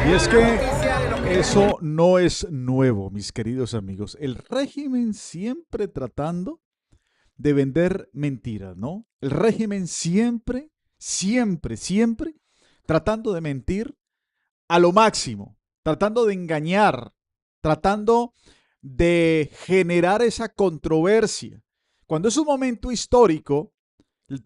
Y es que eso no es nuevo, mis queridos amigos. El régimen siempre tratando de vender mentiras, ¿no? El régimen siempre, siempre, siempre tratando de mentir a lo máximo, tratando de engañar, tratando de generar esa controversia. Cuando es un momento histórico,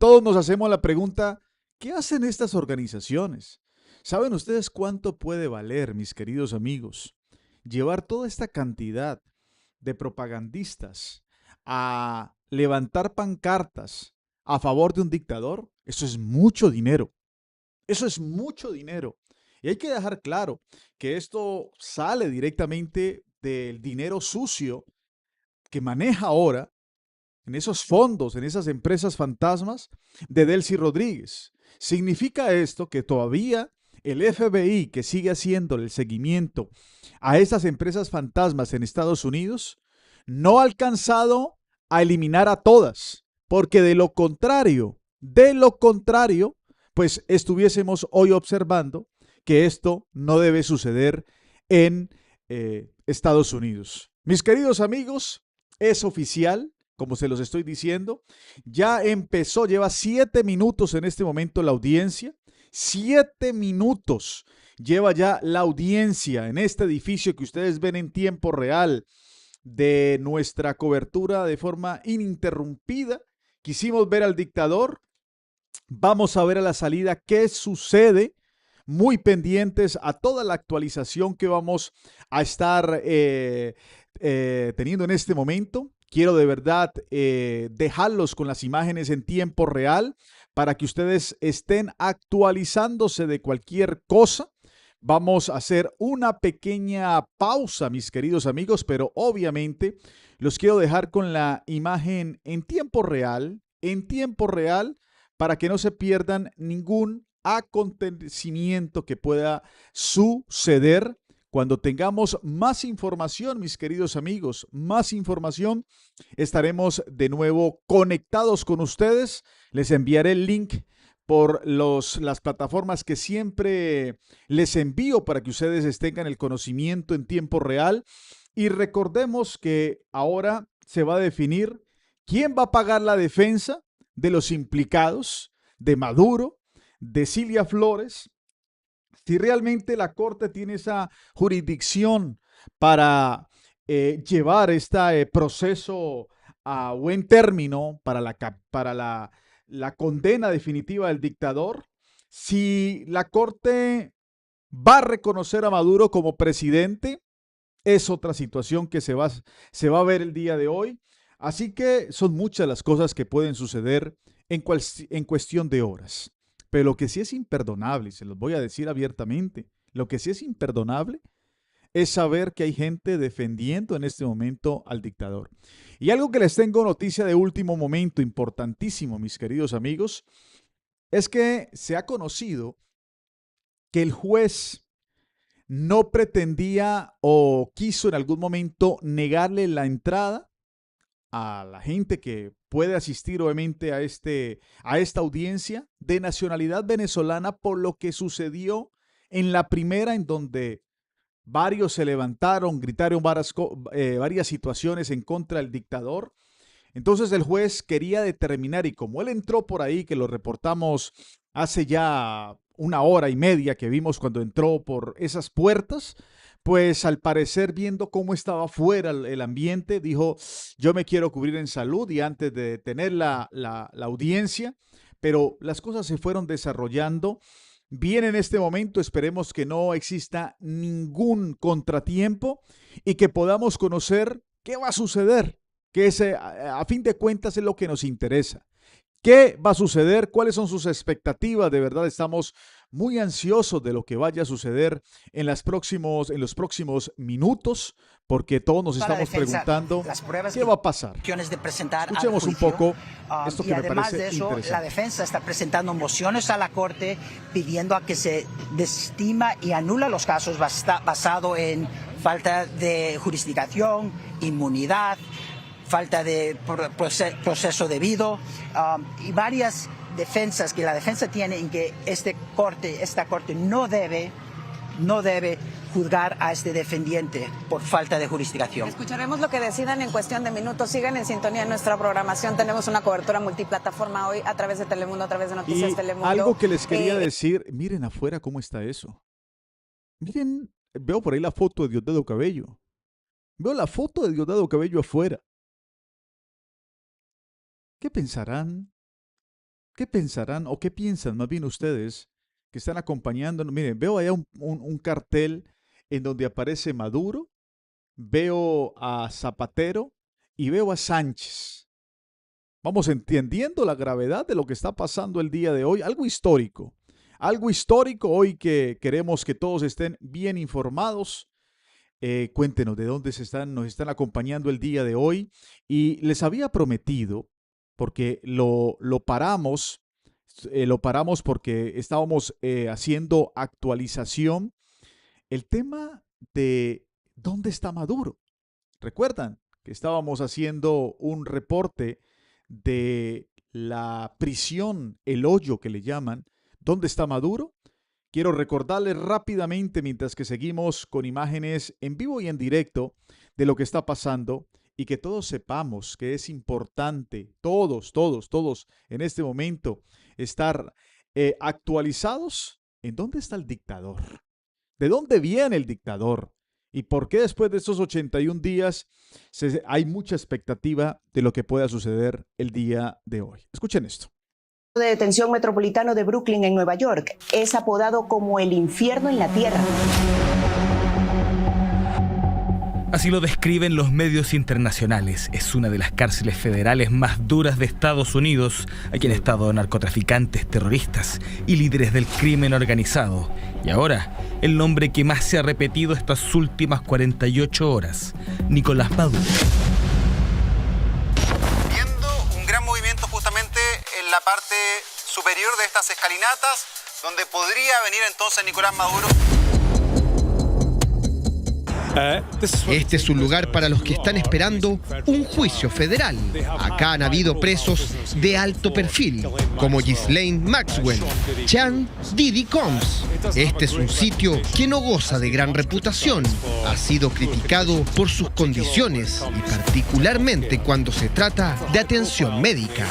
todos nos hacemos la pregunta, ¿qué hacen estas organizaciones? ¿Saben ustedes cuánto puede valer, mis queridos amigos, llevar toda esta cantidad de propagandistas a levantar pancartas a favor de un dictador? Eso es mucho dinero. Eso es mucho dinero. Y hay que dejar claro que esto sale directamente del dinero sucio que maneja ahora en esos fondos, en esas empresas fantasmas de Delcy Rodríguez. ¿Significa esto que todavía el FBI, que sigue haciendo el seguimiento a esas empresas fantasmas en Estados Unidos, no ha alcanzado a eliminar a todas? Porque de lo contrario, pues estuviésemos hoy observando que esto no debe suceder en Estados Unidos. Mis queridos amigos, es oficial, como se los estoy diciendo, ya empezó, lleva 7 minutos en este momento la audiencia, 7 minutos lleva ya la audiencia en este edificio que ustedes ven en tiempo real de nuestra cobertura de forma ininterrumpida. Quisimos ver al dictador, vamos a ver a la salida qué sucede, muy pendientes a toda la actualización que vamos a estar teniendo en este momento. Quiero de verdad dejarlos con las imágenes en tiempo real para que ustedes estén actualizándose de cualquier cosa. Vamos a hacer una pequeña pausa, mis queridos amigos, pero obviamente los quiero dejar con la imagen en tiempo real, para que no se pierdan ningún acontecimiento que pueda suceder. Cuando tengamos más información, mis queridos amigos, más información, estaremos de nuevo conectados con ustedes. Les enviaré el link por las plataformas que siempre les envío para que ustedes tengan el conocimiento en tiempo real. Y recordemos que ahora se va a definir quién va a pagar la defensa de los implicados, de Maduro, de Cilia Flores, si realmente la Corte tiene esa jurisdicción para llevar este proceso a buen término para la condena definitiva del dictador, si la Corte va a reconocer a Maduro como presidente, es otra situación que se va a ver el día de hoy. Así que son muchas las cosas que pueden suceder en cuestión de horas. Pero lo que sí es imperdonable, y se los voy a decir abiertamente, lo que sí es imperdonable es saber que hay gente defendiendo en este momento al dictador. Y algo que les tengo noticia de último momento, importantísimo, mis queridos amigos, es que se ha conocido que el juez no pretendía o quiso en algún momento negarle la entrada a la gente que puede asistir obviamente a esta audiencia de nacionalidad venezolana por lo que sucedió en la primera, en donde varios se levantaron, gritaron varias situaciones en contra del dictador. Entonces el juez quería determinar, y como él entró por ahí, que lo reportamos hace ya 1 hora y media que vimos cuando entró por esas puertas, pues al parecer, viendo cómo estaba fuera el ambiente, dijo, yo me quiero cubrir en salud, y antes de tener la audiencia, pero las cosas se fueron desarrollando bien en este momento. Esperemos que no exista ningún contratiempo y que podamos conocer qué va a suceder, que a fin de cuentas es lo que nos interesa. ¿Qué va a suceder? ¿Cuáles son sus expectativas? De verdad estamos muy ansiosos de lo que vaya a suceder en los próximos minutos, porque todos nos estamos preguntando qué va a pasar. Escuchemos un poco esto que me parece interesante. La defensa está presentando mociones a la Corte pidiendo a que se desestima y anula los casos basado en falta de jurisdicción, inmunidad, falta de proceso debido, y varias defensas que la defensa tiene en que esta corte no debe no debe juzgar a este defendiente por falta de jurisdicción. Escucharemos lo que decidan en cuestión de minutos. Sigan en sintonía en nuestra programación. Tenemos una cobertura multiplataforma hoy a través de Telemundo, a través de Noticias Telemundo. Algo que les quería decir, miren afuera cómo está eso. Miren, veo por ahí la foto de Diosdado Cabello. Veo la foto de Diosdado Cabello afuera. ¿Qué pensarán? ¿Qué pensarán o qué piensan más bien ustedes que están acompañando? Miren, veo allá un cartel en donde aparece Maduro, veo a Zapatero y veo a Sánchez. Vamos entendiendo la gravedad de lo que está pasando el día de hoy. Algo histórico hoy que queremos que todos estén bien informados. Cuéntenos de dónde nos están acompañando el día de hoy. Y les había prometido, porque lo paramos porque estábamos haciendo actualización, el tema de dónde está Maduro. ¿Recuerdan que estábamos haciendo un reporte de la prisión, el hoyo que le llaman? ¿Dónde está Maduro? Quiero recordarles rápidamente, mientras que seguimos con imágenes en vivo y en directo de lo que está pasando, y que todos sepamos que es importante, todos en este momento, estar actualizados en dónde está el dictador, de dónde viene el dictador y por qué después de estos 81 días hay mucha expectativa de lo que pueda suceder el día de hoy. Escuchen esto. De detención metropolitano de Brooklyn en Nueva York es apodado como el infierno en la tierra. Así lo describen los medios internacionales. Es una de las cárceles federales más duras de Estados Unidos. Aquí han estado narcotraficantes, terroristas y líderes del crimen organizado. Y ahora, el nombre que más se ha repetido estas últimas 48 horas, Nicolás Maduro. Viendo un gran movimiento justamente en la parte superior de estas escalinatas, donde podría venir entonces Nicolás Maduro. Este es un lugar para los que están esperando un juicio federal. Acá han habido presos de alto perfil, como Ghislaine Maxwell, Chan Diddy Combs. Este es un sitio que no goza de gran reputación. Ha sido criticado por sus condiciones y particularmente cuando se trata de atención médica.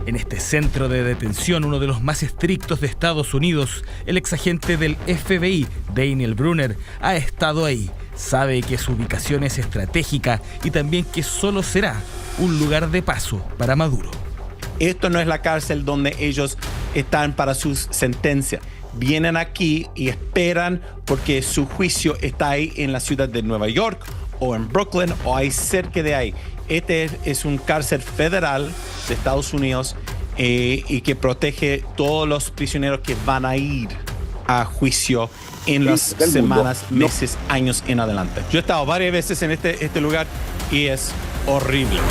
En este centro de detención, uno de los más estrictos de Estados Unidos, el exagente del FBI, Daniel Brunner, ha estado ahí. Sabe que su ubicación es estratégica y también que solo será un lugar de paso para Maduro. Esto no es la cárcel donde ellos están para sus sentencias. Vienen aquí y esperan porque su juicio está ahí en la ciudad de Nueva York o en Brooklyn o ahí cerca de ahí. Este es un cárcel federal de Estados Unidos y que protege todos los prisioneros que van a ir a juicio en las semanas, meses, años en adelante. Yo he estado varias veces en este lugar y es horrible.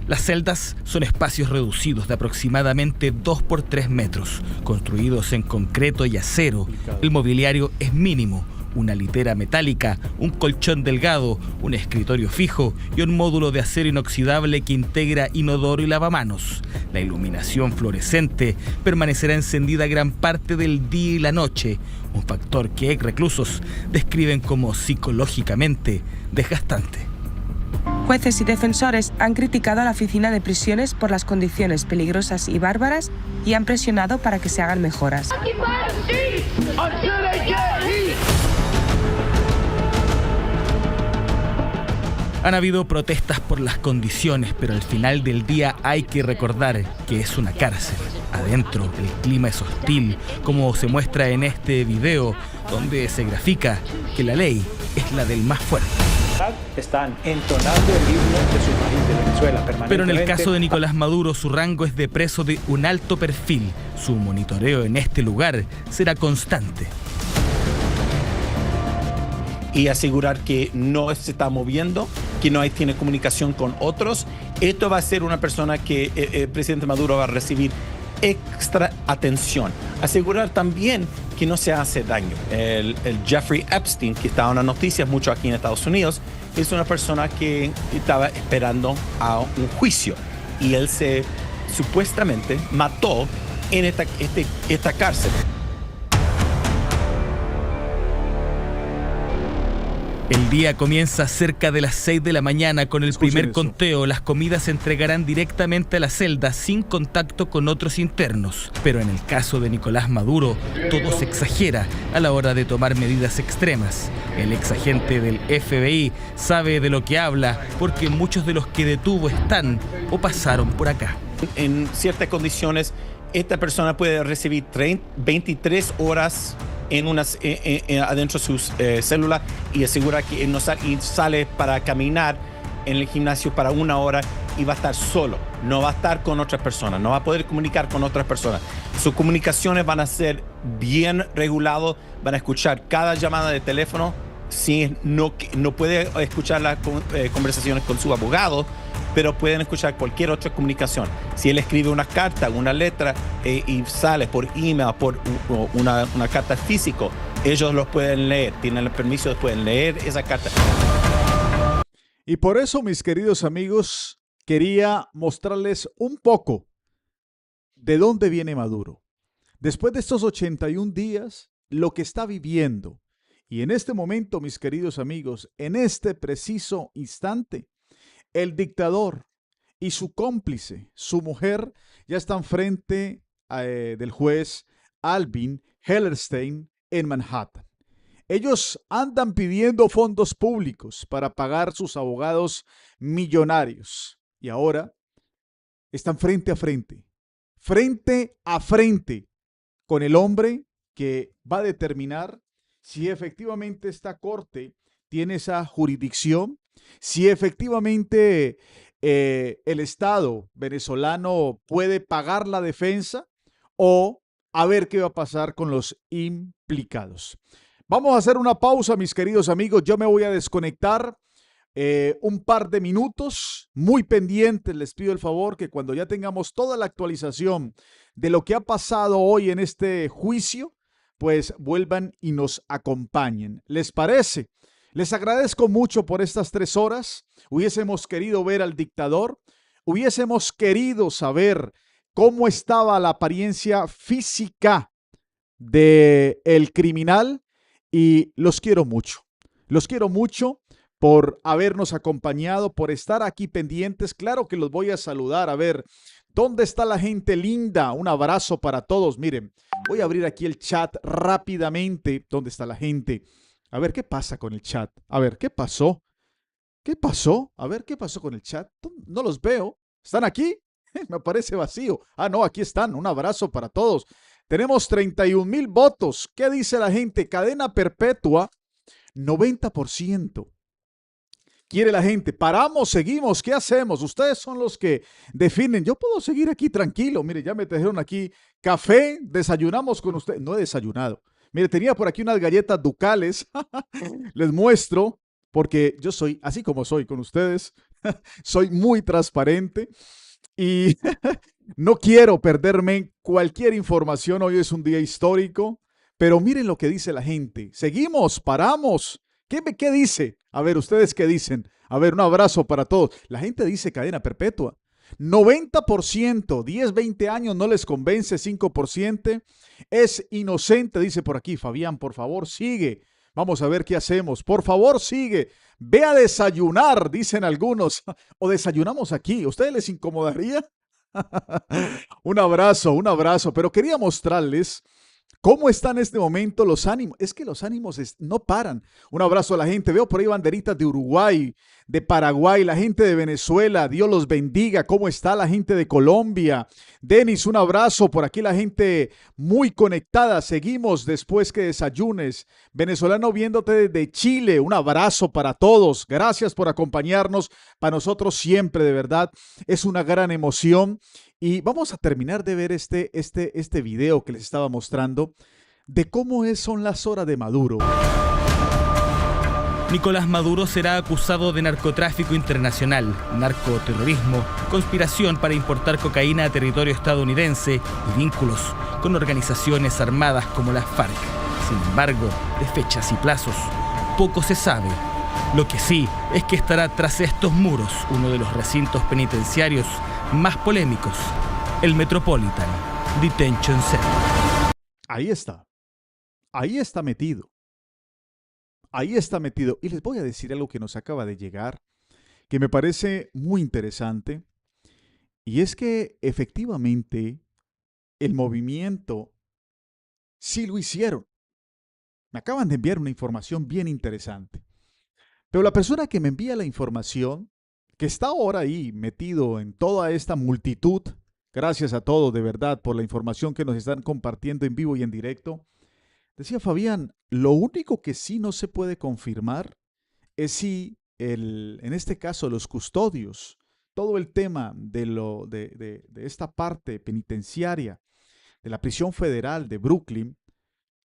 Las celdas son espacios reducidos de aproximadamente 2 por 3 metros, construidos en concreto y acero. El mobiliario es mínimo. Una litera metálica, un colchón delgado, un escritorio fijo y un módulo de acero inoxidable que integra inodoro y lavamanos. La iluminación fluorescente permanecerá encendida gran parte del día y la noche, un factor que reclusos describen como psicológicamente desgastante. Jueces y defensores han criticado a la oficina de prisiones por las condiciones peligrosas y bárbaras y han presionado para que se hagan mejoras. Han habido protestas por las condiciones, pero al final del día hay que recordar que es una cárcel. Adentro el clima es hostil, como se muestra en este video, donde se grafica que la ley es la del más fuerte. Están entonando el himno de su país, de Venezuela, permanentemente. Pero en el caso de Nicolás Maduro, su rango es de preso de un alto perfil. Su monitoreo en este lugar será constante. Y asegurar que no se está moviendo, que no tiene comunicación con otros. Esto va a ser una persona que el presidente Maduro va a recibir extra atención. Asegurar también que no se hace daño. El Jeffrey Epstein, que estaba en las noticias mucho aquí en Estados Unidos, es una persona que estaba esperando a un juicio y él se supuestamente mató en esta cárcel. El día comienza cerca de las 6 de la mañana con el primer conteo. Las comidas se entregarán directamente a la celda sin contacto con otros internos. Pero en el caso de Nicolás Maduro, todo se exagera a la hora de tomar medidas extremas. El exagente del FBI sabe de lo que habla porque muchos de los que detuvo están o pasaron por acá. En ciertas condiciones, esta persona puede recibir 23 horas adentro de sus células y asegura que no sale para caminar en el gimnasio para 1 hora y va a estar solo, no va a estar con otras personas, no va a poder comunicar con otras personas. Sus comunicaciones van a ser bien reguladas, van a escuchar cada llamada de teléfono. Si no puede escuchar las conversaciones con su abogado, pero pueden escuchar cualquier otra comunicación. Si él escribe una carta, una letra y sale por email, por una carta física, ellos los pueden leer, tienen el permiso de pueden leer esa carta. Y por eso, mis queridos amigos, quería mostrarles un poco de dónde viene Maduro. Después de estos 81 días, lo que está viviendo. Y en este momento, mis queridos amigos, en este preciso instante, el dictador y su cómplice, su mujer, ya están frente del juez Alvin Hellerstein en Manhattan. Ellos andan pidiendo fondos públicos para pagar sus abogados millonarios. Y ahora están frente a frente con el hombre que va a determinar si efectivamente esta corte tiene esa jurisdicción, si efectivamente el Estado venezolano puede pagar la defensa o a ver qué va a pasar con los implicados. Vamos a hacer una pausa, mis queridos amigos. Yo me voy a desconectar un par de minutos, muy pendientes. Les pido el favor que cuando ya tengamos toda la actualización de lo que ha pasado hoy en este juicio, pues vuelvan y nos acompañen. ¿Les parece? Les agradezco mucho por estas 3 horas. Hubiésemos querido ver al dictador, hubiésemos querido saber cómo estaba la apariencia física del criminal y los quiero mucho. Los quiero mucho por habernos acompañado, por estar aquí pendientes. Claro que los voy a saludar. A ver, ¿dónde está la gente linda? Un abrazo para todos. Miren, voy a abrir aquí el chat rápidamente. ¿Dónde está la gente? A ver, ¿qué pasa con el chat? A ver, ¿qué pasó? ¿Qué pasó? A ver, ¿qué pasó con el chat? No los veo. ¿Están aquí? Me parece vacío. Ah, no, aquí están. Un abrazo para todos. Tenemos 31,000 votos. ¿Qué dice la gente? Cadena perpetua, 90%. Quiere la gente. Paramos, seguimos. ¿Qué hacemos? Ustedes son los que definen. Yo puedo seguir aquí tranquilo. Mire, ya me trajeron aquí café. Desayunamos con ustedes. No he desayunado. Mire, tenía por aquí unas galletas ducales. Les muestro, porque yo soy así como soy con ustedes. Soy muy transparente y no quiero perderme cualquier información. Hoy es un día histórico, pero miren lo que dice la gente. Seguimos, paramos. ¿Qué dice? A ver, ¿ustedes qué dicen? A ver, un abrazo para todos. La gente dice cadena perpetua. 90%, 10, 20 años no les convence, 5%. Es inocente, dice por aquí Fabián, por favor, sigue. Vamos a ver qué hacemos. Por favor, sigue. Ve a desayunar, dicen algunos. O desayunamos aquí. ¿A ustedes les incomodaría? Un abrazo. Pero quería mostrarles cómo están en este momento los ánimos. Es que los ánimos no paran. Un abrazo a la gente. Veo por ahí banderitas de Uruguay, de Paraguay, la gente de Venezuela. Dios los bendiga. ¿Cómo está la gente de Colombia? Denis, un abrazo. Por aquí la gente muy conectada. Seguimos después que desayunes. Venezolano viéndote desde Chile. Un abrazo para todos. Gracias por acompañarnos. Para nosotros siempre, de verdad, es una gran emoción. Y vamos a terminar de ver este video que les estaba mostrando de cómo son las horas de Maduro. Nicolás Maduro será acusado de narcotráfico internacional, narcoterrorismo, conspiración para importar cocaína a territorio estadounidense y vínculos con organizaciones armadas como las FARC. Sin embargo, de fechas y plazos, poco se sabe. Lo que sí es que estará tras estos muros uno de los recintos penitenciarios más polémicos el Metropolitan Detention Center. Ahí está. Ahí está metido. Ahí está metido. Y les voy a decir algo que nos acaba de llegar, que me parece muy interesante. Y es que efectivamente el movimiento sí lo hicieron. Me acaban de enviar una información bien interesante. Pero la persona que me envía la información, que está ahora ahí metido en toda esta multitud, gracias a todos de verdad por la información que nos están compartiendo en vivo y en directo, decía Fabián, lo único que sí no se puede confirmar es si en este caso los custodios, todo el tema de esta parte penitenciaria de la prisión federal de Brooklyn,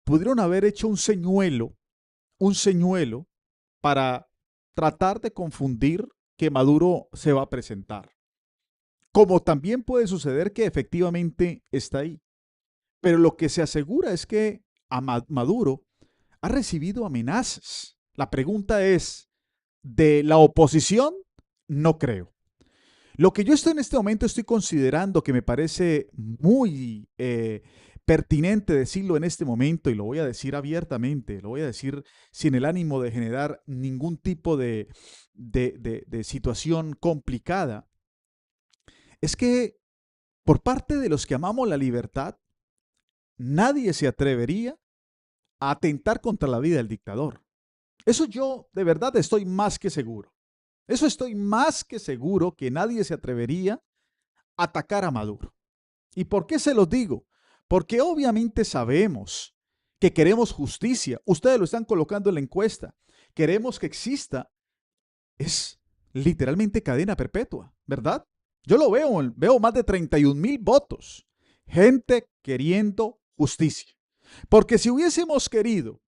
pudieron haber hecho un señuelo para tratar de confundir que Maduro se va a presentar. Como también puede suceder que efectivamente está ahí. Pero lo que se asegura es que Maduro ha recibido amenazas. La pregunta es, ¿de la oposición? No creo. Lo que yo en este momento estoy considerando que me parece muy pertinente decirlo en este momento, y lo voy a decir abiertamente, lo voy a decir sin el ánimo de generar ningún tipo de situación complicada, es que por parte de los que amamos la libertad, nadie se atrevería a atentar contra la vida del dictador. Eso yo de verdad estoy más que seguro. Eso estoy más que seguro que nadie se atrevería a atacar a Maduro. ¿Y por qué se los digo? Porque obviamente sabemos que queremos justicia. Ustedes lo están colocando en la encuesta. Queremos que exista. Es literalmente cadena perpetua, ¿verdad? Yo lo veo más de 31,000 votos. Gente queriendo justicia. Porque si hubiésemos querido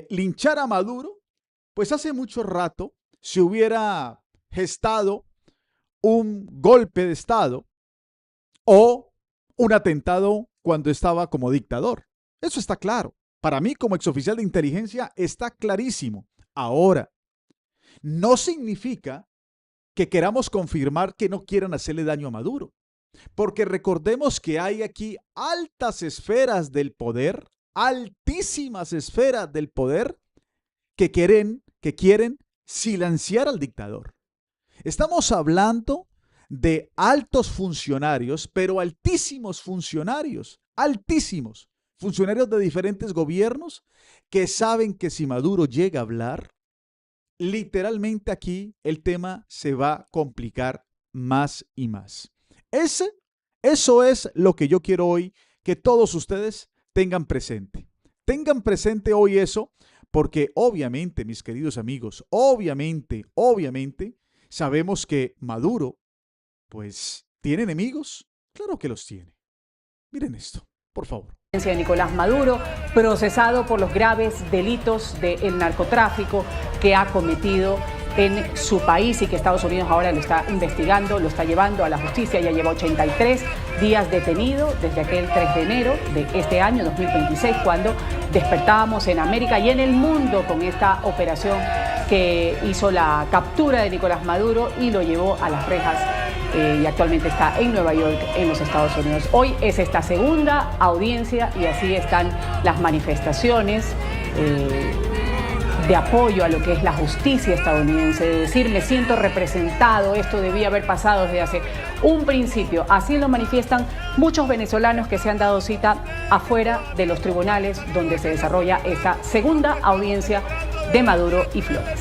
linchar a Maduro, pues hace mucho rato se hubiera gestado un golpe de Estado o un atentado cuando estaba como dictador. Eso está claro. Para mí, como exoficial de inteligencia, está clarísimo. Ahora, no significa que queramos confirmar que no quieran hacerle daño a Maduro. Porque recordemos que hay aquí altas esferas del poder, altísimas esferas del poder, que quieren silenciar al dictador. Estamos hablando de altos funcionarios, pero altísimos funcionarios de diferentes gobiernos que saben que si Maduro llega a hablar, literalmente aquí el tema se va a complicar más y más. Eso es lo que yo quiero hoy que todos ustedes tengan presente. Tengan presente hoy eso, porque obviamente, mis queridos amigos, obviamente, sabemos que Maduro, pues, ¿tiene enemigos? Claro que los tiene. Miren esto, por favor. De Nicolás Maduro, procesado por los graves delitos del narcotráfico que ha cometido en su país y que Estados Unidos ahora lo está investigando, lo está llevando a la justicia. Ya lleva 83 días detenido desde aquel 3 de enero de este año 2026, cuando despertábamos en América y en el mundo con esta operación que hizo la captura de Nicolás Maduro y lo llevó a las rejas. Y actualmente está en Nueva York, en los Estados Unidos. Hoy es esta segunda audiencia y así están las manifestaciones de apoyo a lo que es la justicia estadounidense, de decir, me siento representado, esto debía haber pasado desde hace un principio. Así lo manifiestan muchos venezolanos que se han dado cita afuera de los tribunales donde se desarrolla esta segunda audiencia de Maduro y Flores.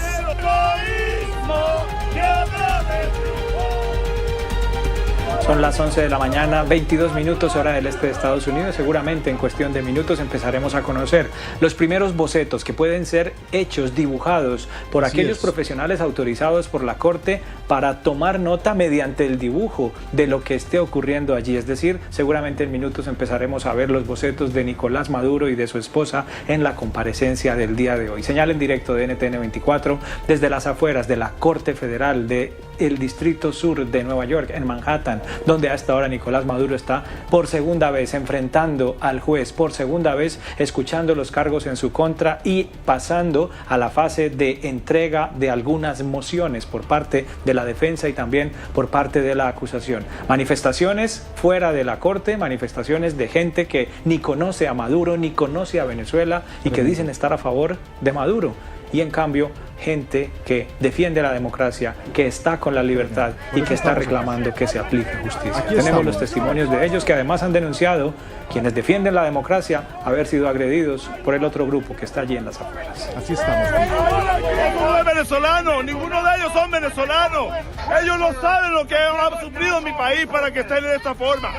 Son las 11 de la mañana, 22 minutos hora del este de Estados Unidos. Seguramente en cuestión de minutos empezaremos a conocer los primeros bocetos que pueden ser hechos, dibujados por aquellos profesionales autorizados por la Corte para tomar nota mediante el dibujo de lo que esté ocurriendo allí. Es decir, seguramente en minutos empezaremos a ver los bocetos de Nicolás Maduro y de su esposa en la comparecencia del día de hoy. Señal en directo de NTN 24 desde las afueras de la Corte Federal del Distrito Sur de Nueva York, en Manhattan. donde a esta hora Nicolás Maduro está por segunda vez enfrentando al juez, por segunda vez escuchando los cargos en su contra y pasando a la fase de entrega de algunas mociones por parte de la defensa y también por parte de la acusación. Manifestaciones fuera de la corte, manifestaciones de gente que ni conoce a Maduro, ni conoce a Venezuela y que dicen estar a favor de Maduro. Y en cambio, gente que defiende la democracia, que está con la libertad y que está reclamando que se aplique justicia. Tenemos los testimonios de ellos que además han denunciado, quienes defienden la democracia, haber sido agredidos por el otro grupo que está allí en las afueras. Así estamos. Ninguno es venezolano, ninguno de ellos son venezolanos. Ellos no saben lo que ha sufrido mi país para que estén de esta forma.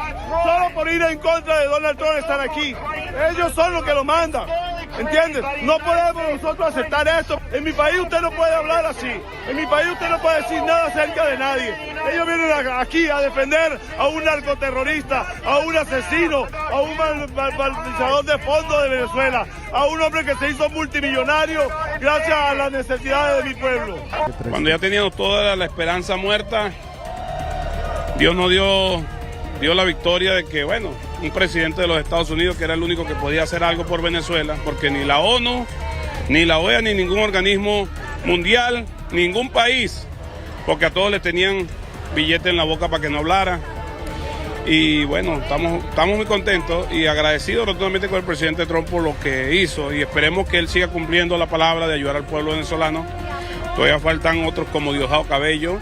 Solo por ir en contra de Donald Trump están aquí. Ellos son los que lo mandan. ¿Entiendes? No podemos nosotros aceptar esto. En mi país usted no puede hablar así. En mi país usted no puede decir nada acerca de nadie. Ellos vienen aquí a defender a un narcoterrorista, a un asesino, a un malversador de fondos de Venezuela, a un hombre que se hizo multimillonario gracias a las necesidades de mi pueblo. Cuando ya teníamos toda la esperanza muerta, Dios nos dio la victoria de que, bueno, un presidente de los Estados Unidos, que era el único que podía hacer algo por Venezuela, porque ni la ONU, ni la OEA, ni ningún organismo mundial, ningún país, porque a todos le tenían billete en la boca para que no hablara. Y bueno, estamos muy contentos y agradecidos rotundamente con el presidente Trump por lo que hizo y esperemos que él siga cumpliendo la palabra de ayudar al pueblo venezolano. Todavía faltan otros como Diosdado Cabello,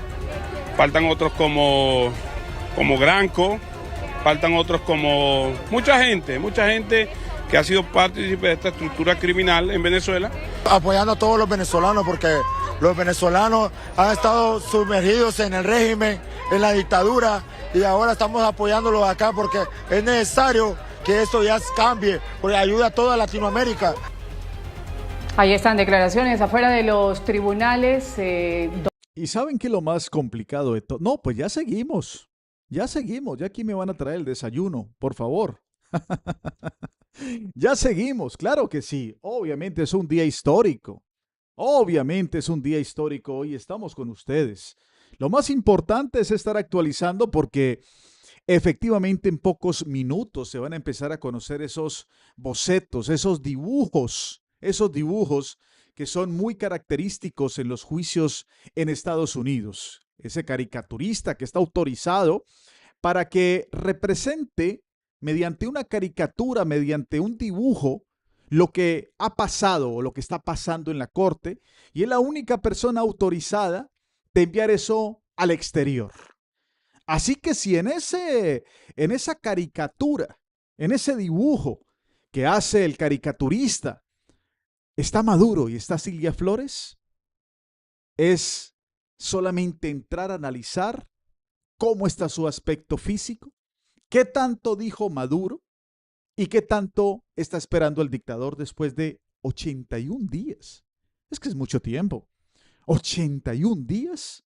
faltan otros como Granco, faltan otros como mucha gente que ha sido partícipe de esta estructura criminal en Venezuela. Apoyando a todos los venezolanos porque los venezolanos han estado sumergidos en el régimen, en la dictadura y ahora estamos apoyándolos acá porque es necesario que esto ya cambie, porque ayuda a toda Latinoamérica. Ahí están declaraciones afuera de los tribunales. ¿Y saben qué es lo más complicado de todo? No, pues ya seguimos. Ya aquí me van a traer el desayuno, por favor. Ya seguimos, claro que sí. Obviamente es un día histórico. Hoy estamos con ustedes. Lo más importante es estar actualizando porque efectivamente en pocos minutos se van a empezar a conocer esos bocetos, esos dibujos que son muy característicos en los juicios en Estados Unidos. Ese caricaturista que está autorizado para que represente mediante una caricatura, mediante un dibujo, lo que ha pasado o lo que está pasando en la corte, y es la única persona autorizada de enviar eso al exterior. Así que si en esa caricatura, en ese dibujo que hace el caricaturista, está Maduro y está Silvia Flores, es solamente entrar a analizar cómo está su aspecto físico, qué tanto dijo Maduro y qué tanto está esperando el dictador después de 81 días. Es que es mucho tiempo. 81 días.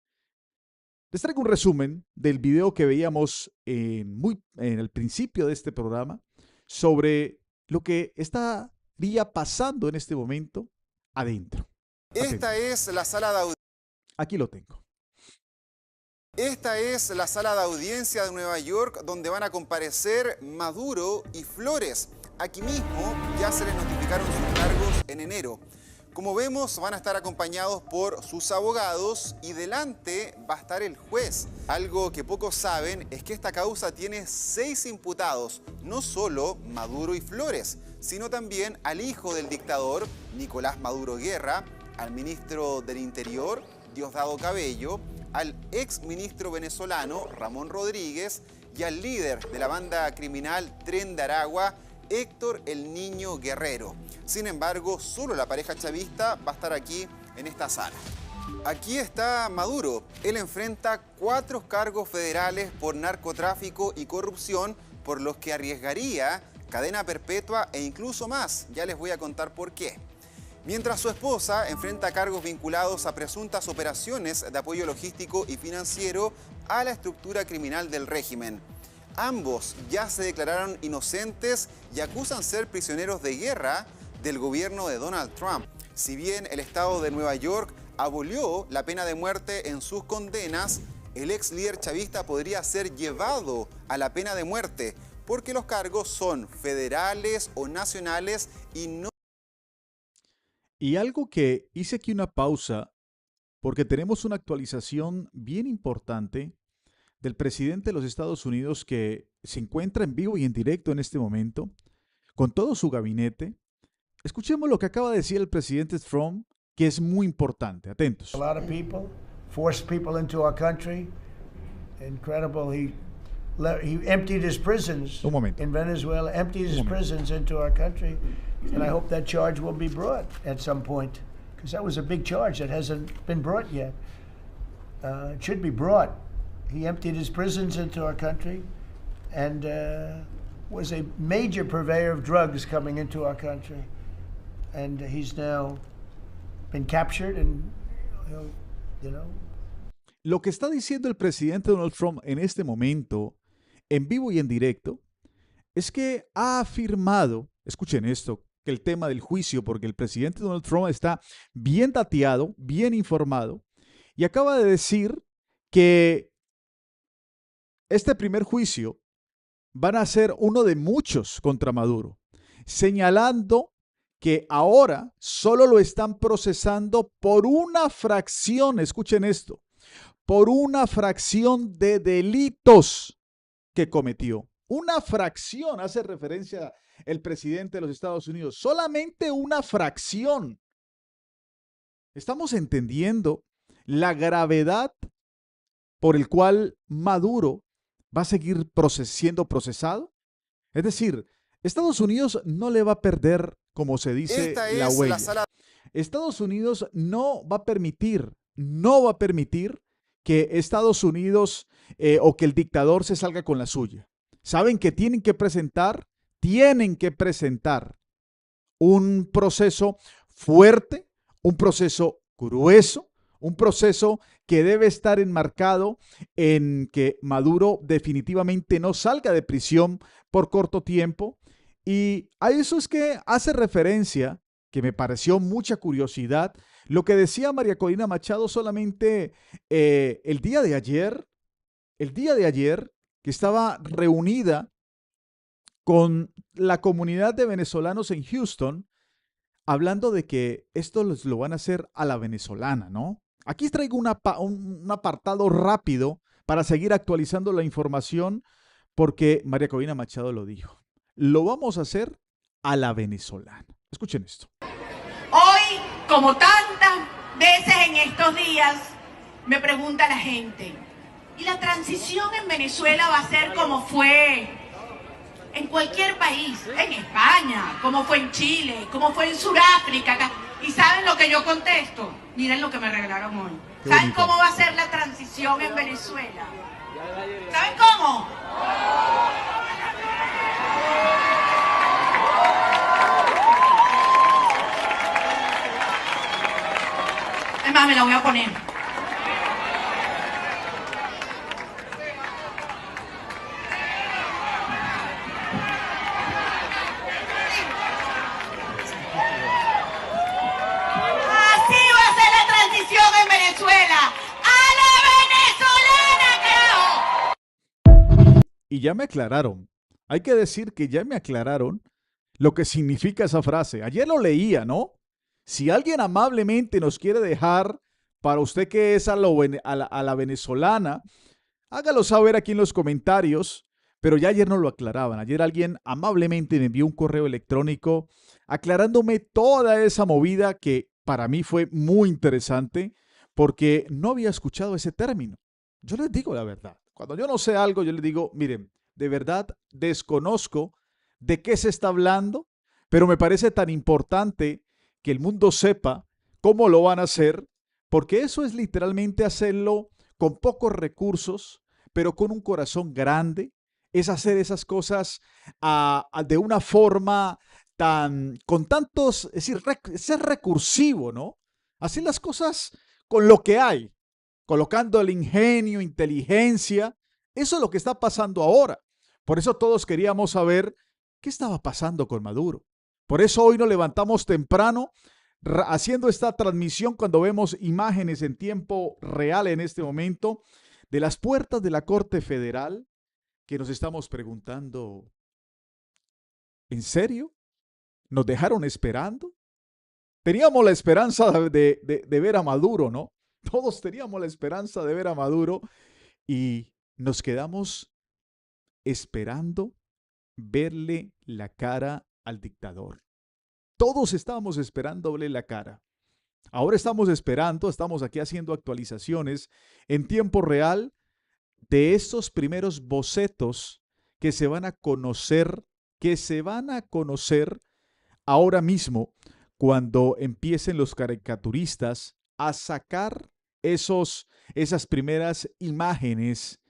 Les traigo un resumen del video que veíamos en el principio de este programa sobre lo que estaría pasando en este momento adentro. Esta es la sala de audiencia. Aquí lo tengo. Esta es la sala de audiencia de Nueva York donde van a comparecer Maduro y Flores. Aquí mismo ya se les notificaron sus cargos en enero. Como vemos, van a estar acompañados por sus abogados y delante va a estar el juez. Algo que pocos saben es que esta causa tiene 6 imputados, no solo Maduro y Flores, sino también al hijo del dictador, Nicolás Maduro Guerra, al ministro del Interior, Diosdado Cabello, al ex ministro venezolano, Ramón Rodríguez, y al líder de la banda criminal Tren de Aragua, Héctor el Niño Guerrero. Sin embargo, solo la pareja chavista va a estar aquí en esta sala. Aquí está Maduro. Él enfrenta 4 cargos federales por narcotráfico y corrupción, por los que arriesgaría cadena perpetua e incluso más. Ya les voy a contar por qué. Mientras su esposa enfrenta cargos vinculados a presuntas operaciones de apoyo logístico y financiero a la estructura criminal del régimen. Ambos ya se declararon inocentes y acusan ser prisioneros de guerra del gobierno de Donald Trump. Si bien el estado de Nueva York abolió la pena de muerte en sus condenas, el ex líder chavista podría ser llevado a la pena de muerte porque los cargos son federales o nacionales y no... Y algo que hice aquí una pausa porque tenemos una actualización bien importante del presidente de los Estados Unidos que se encuentra en vivo y en directo en este momento con todo su gabinete. Escuchemos lo que acaba de decir el presidente Trump, que es muy importante. Atentos. A lot of people, forced people into our country. Incredible. He emptied his prisons in Venezuela, emptied his prisons into our country. And I hope that charge will be brought at some point. Because that was a big charge that hasn't been brought yet. It should be brought. He emptied his prisons into our country and was a major purveyor of drugs coming into our country. And he's now been captured and, you know. Lo que está diciendo el presidente Donald Trump en este momento, en vivo y en directo, es que ha afirmado, escuchen esto, que el tema del juicio, porque el presidente Donald Trump está bien dateado, bien informado, y acaba de decir que este primer juicio van a ser uno de muchos contra Maduro, señalando que ahora solo lo están procesando por una fracción, escuchen esto, por una fracción de delitos que cometió. Una fracción, hace referencia el presidente de los Estados Unidos, solamente una fracción. Estamos entendiendo la gravedad por el cual Maduro va a seguir siendo procesado. Es decir, Estados Unidos no le va a perder, como se dice, la huella. Estados Unidos no va a permitir que Estados Unidos o que el dictador se salga con la suya. Saben que tienen que presentar un proceso fuerte, un proceso grueso, un proceso que debe estar enmarcado en que Maduro definitivamente no salga de prisión por corto tiempo. Y a eso es que hace referencia, que me pareció mucha curiosidad, lo que decía María Corina Machado solamente el día de ayer, que estaba reunida con la comunidad de venezolanos en Houston, hablando de que esto lo van a hacer a la venezolana, ¿no? Aquí traigo un apartado rápido para seguir actualizando la información, porque María Corina Machado lo dijo. Lo vamos a hacer a la venezolana. Escuchen esto. Hoy, como tantas veces en estos días, me pregunta la gente, ¿y la transición en Venezuela va a ser como fue en cualquier país? En España, como fue en Chile, como fue en Sudáfrica. ¿Y saben lo que yo contesto? Miren lo que me regalaron hoy. ¿Saben cómo va a ser la transición en Venezuela? ¿Saben cómo? Es más, me la voy a poner. En Venezuela, a la venezolana, creo. Y ya me aclararon. Hay que decir que ya me aclararon lo que significa esa frase. Ayer lo leía, ¿no? Si alguien amablemente nos quiere dejar para usted que es a la venezolana, hágalo saber aquí en los comentarios. Pero ya ayer no lo aclaraban. Ayer alguien amablemente me envió un correo electrónico aclarándome toda esa movida que para mí fue muy interesante porque no había escuchado ese término. Yo les digo la verdad. Cuando yo no sé algo, yo les digo, miren, de verdad desconozco de qué se está hablando, pero me parece tan importante que el mundo sepa cómo lo van a hacer, porque eso es literalmente hacerlo con pocos recursos, pero con un corazón grande. Es hacer esas cosas de una forma con tantos, es decir, ser recursivo, ¿no? Hacer las cosas con lo que hay, colocando el ingenio, inteligencia. Eso es lo que está pasando ahora. Por eso todos queríamos saber qué estaba pasando con Maduro. Por eso hoy nos levantamos temprano haciendo esta transmisión cuando vemos imágenes en tiempo real en este momento de las puertas de la Corte Federal que nos estamos preguntando, ¿en serio? ¿Nos dejaron esperando? Teníamos la esperanza de ver a Maduro, ¿no? Todos teníamos la esperanza de ver a Maduro y nos quedamos esperando verle la cara al dictador. Todos estábamos esperando verle la cara. Ahora estamos esperando, estamos aquí haciendo actualizaciones en tiempo real de estos primeros bocetos que se van a conocer, ahora mismo cuando empiecen los caricaturistas a sacar esas primeras imágenes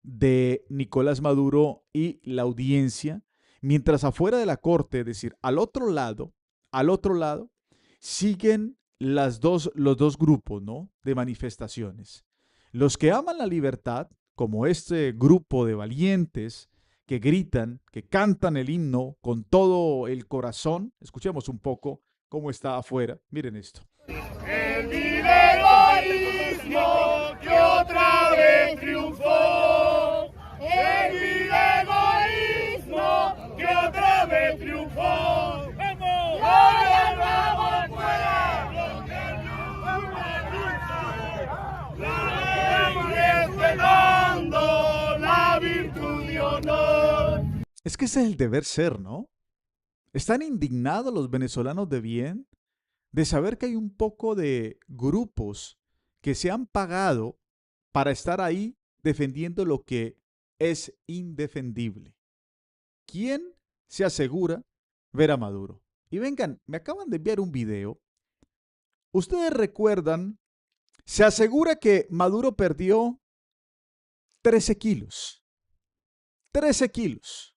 de Nicolás Maduro y la audiencia, mientras afuera de la corte, es decir, al otro lado, siguen los dos grupos, ¿no?, de manifestaciones. Los que aman la libertad, como este grupo de valientes que gritan, que cantan el himno con todo el corazón. Escuchemos un poco cómo está afuera. Miren esto. El egoísmo que otra vez triunfó. El egoísmo que otra vez triunfó. ¡Vamos! ¡Gloria al bravo pueblo que respetando la virtud y honor! Es que ese es el deber ser, ¿no? ¿Están indignados los venezolanos de bien de saber que hay un poco de grupos que se han pagado para estar ahí defendiendo lo que es indefendible? ¿Quién se asegura ver a Maduro? Y vengan, me acaban de enviar un video. Ustedes recuerdan, se asegura que Maduro perdió 13 kilos. 13 kilos.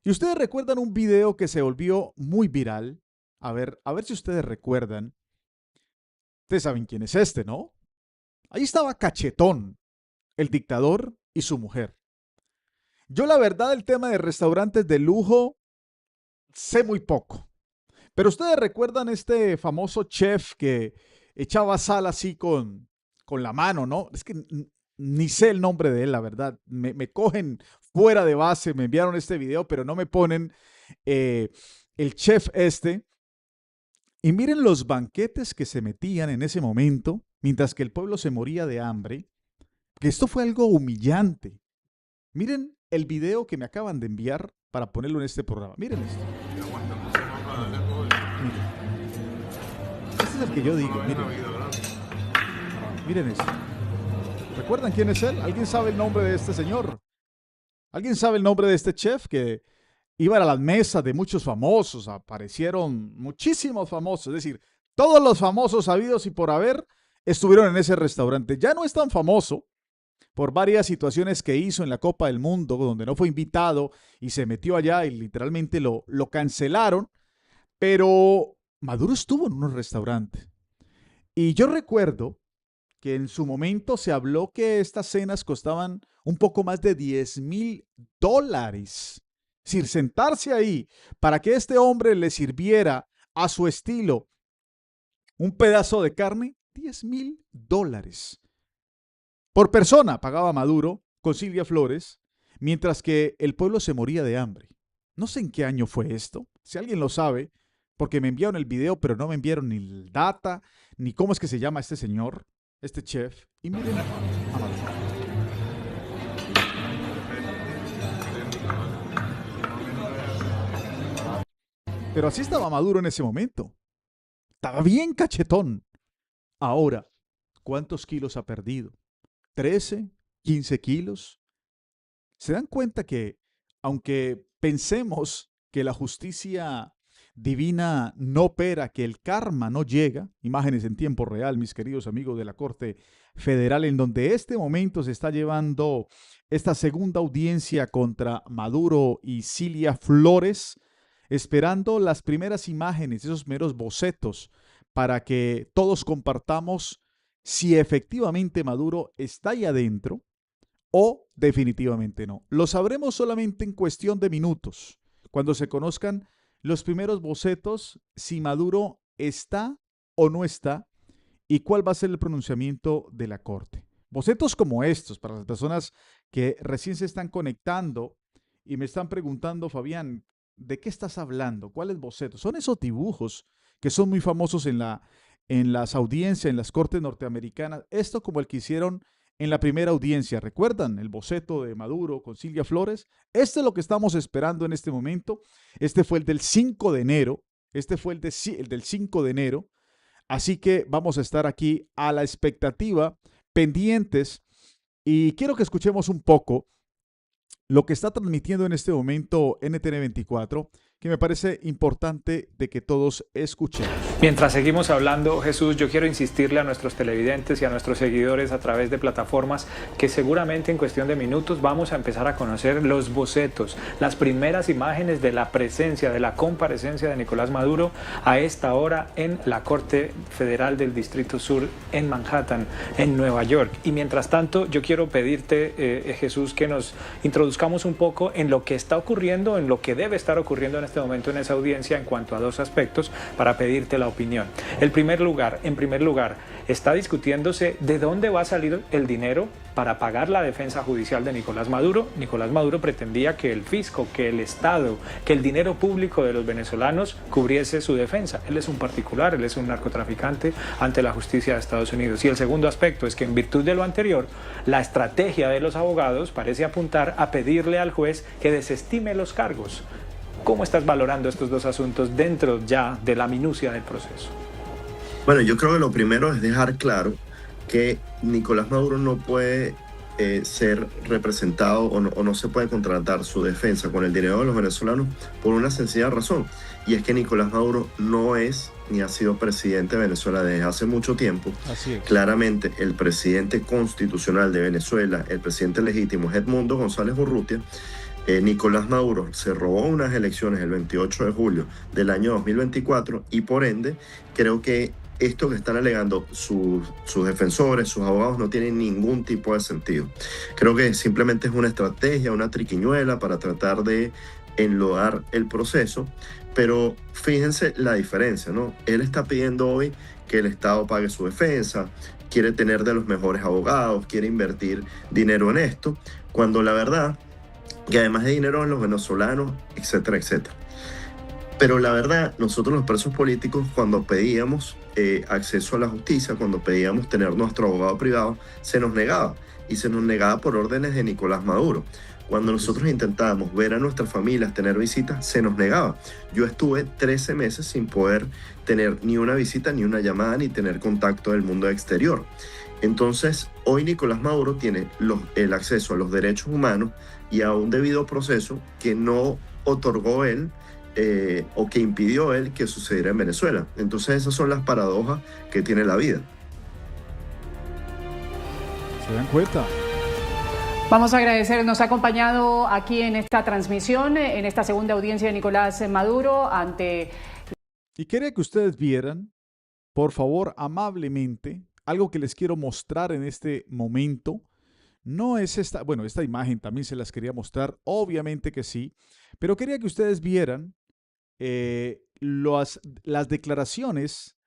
Y ustedes recuerdan un video que se volvió muy viral. A ver si ustedes recuerdan. Ustedes saben quién es este, ¿no? Ahí estaba Cachetón, el dictador y su mujer. Yo la verdad el tema de restaurantes de lujo sé muy poco. Pero ustedes recuerdan este famoso chef que echaba sal así con la mano, ¿no? Es que ni sé el nombre de él, la verdad. Me cogen fuera de base, me enviaron este video, pero no me ponen el chef este. Y miren los banquetes que se metían en ese momento, mientras que el pueblo se moría de hambre, que esto fue algo humillante. Miren el video que me acaban de enviar para ponerlo en este programa. Miren esto. Miren. Este es el que yo digo, miren. Miren esto. ¿Recuerdan quién es él? ¿Alguien sabe el nombre de este señor? ¿Alguien sabe el nombre de este chef que iba a las mesas de muchos famosos? Aparecieron muchísimos famosos, es decir, todos los famosos habidos y por haber estuvieron en ese restaurante. Ya no es tan famoso por varias situaciones que hizo en la Copa del Mundo, donde no fue invitado y se metió allá y literalmente lo cancelaron, pero Maduro estuvo en unos restaurantes. Y yo recuerdo que en su momento se habló que estas cenas costaban un poco más de $10,000. Es decir, sentarse ahí para que este hombre le sirviera a su estilo un pedazo de carne, $10,000. Por persona pagaba Maduro con Silvia Flores, mientras que el pueblo se moría de hambre. No sé en qué año fue esto. Si alguien lo sabe, porque me enviaron el video, pero no me enviaron ni el data, ni cómo es que se llama este señor, este chef. Y miren a Maduro. Pero así estaba Maduro en ese momento. Estaba bien cachetón. Ahora, ¿cuántos kilos ha perdido? ¿13? ¿15 kilos? ¿Se dan cuenta que, aunque pensemos que la justicia divina no opera, que el karma no llega, imágenes en tiempo real, mis queridos amigos de la Corte Federal, en donde este momento se está llevando esta segunda audiencia contra Maduro y Silvia Flores, esperando las primeras imágenes, esos meros bocetos, para que todos compartamos si efectivamente Maduro está ahí adentro o definitivamente no. Lo sabremos solamente en cuestión de minutos, cuando se conozcan los primeros bocetos, si Maduro está o no está y cuál va a ser el pronunciamiento de la Corte. Bocetos como estos, para las personas que recién se están conectando y me están preguntando, Fabián, ¿de qué estás hablando? ¿Cuáles bocetos? Son esos dibujos que son muy famosos en las audiencias, en las cortes norteamericanas. Esto como el que hicieron en la primera audiencia. ¿Recuerdan el boceto de Maduro con Silvia Flores? Este es lo que estamos esperando en este momento. Este fue el del 5 de enero. Este fue el del 5 de enero. Así que vamos a estar aquí a la expectativa, pendientes. Y quiero que escuchemos un poco lo que está transmitiendo en este momento NTN 24, que me parece importante de que todos escuchemos. Mientras seguimos hablando, Jesús, yo quiero insistirle a nuestros televidentes y a nuestros seguidores a través de plataformas que seguramente en cuestión de minutos vamos a empezar a conocer los bocetos, las primeras imágenes de la presencia, de la comparecencia de Nicolás Maduro a esta hora en la Corte Federal del Distrito Sur en Manhattan, en Nueva York. Y mientras tanto, yo quiero pedirte, Jesús, que nos introduzcamos un poco en lo que está ocurriendo, en lo que debe estar ocurriendo en este momento en esa audiencia en cuanto a dos aspectos para pedirte la opinión. En primer lugar, está discutiéndose de dónde va a salir el dinero para pagar la defensa judicial de Nicolás Maduro. Nicolás Maduro pretendía que el fisco, que el Estado, que el dinero público de los venezolanos cubriese su defensa. Él es un particular, él es un narcotraficante ante la justicia de Estados Unidos. Y el segundo aspecto es que en virtud de lo anterior, la estrategia de los abogados parece apuntar a pedirle al juez que desestime los cargos. ¿Cómo estás valorando estos dos asuntos dentro ya de la minucia del proceso? Bueno, yo creo que lo primero es dejar claro que Nicolás Maduro no puede ser representado o no se puede contratar su defensa con el dinero de los venezolanos por una sencilla razón, y es que Nicolás Maduro no es ni ha sido presidente de Venezuela desde hace mucho tiempo. Así es. Claramente el presidente constitucional de Venezuela, el presidente legítimo es Edmundo González Urrutia. Nicolás Maduro se robó unas elecciones el 28 de julio del año 2024 y por ende creo que esto que están alegando sus defensores, sus abogados, no tiene ningún tipo de sentido. Creo que simplemente es una estrategia, una triquiñuela para tratar de enlodar el proceso, pero fíjense la diferencia, ¿no? Él está pidiendo hoy que el Estado pague su defensa, quiere tener de los mejores abogados, quiere invertir dinero en esto, cuando la verdad que además de dinero en los venezolanos, etcétera, etcétera. Pero la verdad, nosotros los presos políticos, cuando pedíamos acceso a la justicia, cuando pedíamos tener nuestro abogado privado, se nos negaba. Y se nos negaba por órdenes de Nicolás Maduro. Cuando nosotros intentábamos ver a nuestras familias, tener visitas, se nos negaba. Yo estuve 13 meses sin poder tener ni una visita, ni una llamada, ni tener contacto del mundo exterior. Entonces, hoy Nicolás Maduro tiene el acceso a los derechos humanos y a un debido proceso que no otorgó él o que impidió él que sucediera en Venezuela. Entonces, esas son las paradojas que tiene la vida. ¿Se dan cuenta? Vamos a agradecer, nos ha acompañado aquí en esta transmisión, en esta segunda audiencia de Nicolás Maduro ante... Y quería que ustedes vieran, por favor, amablemente, algo que les quiero mostrar en este momento. No es esta, bueno, esta imagen también se las quería mostrar, obviamente que sí, pero quería que ustedes vieran las declaraciones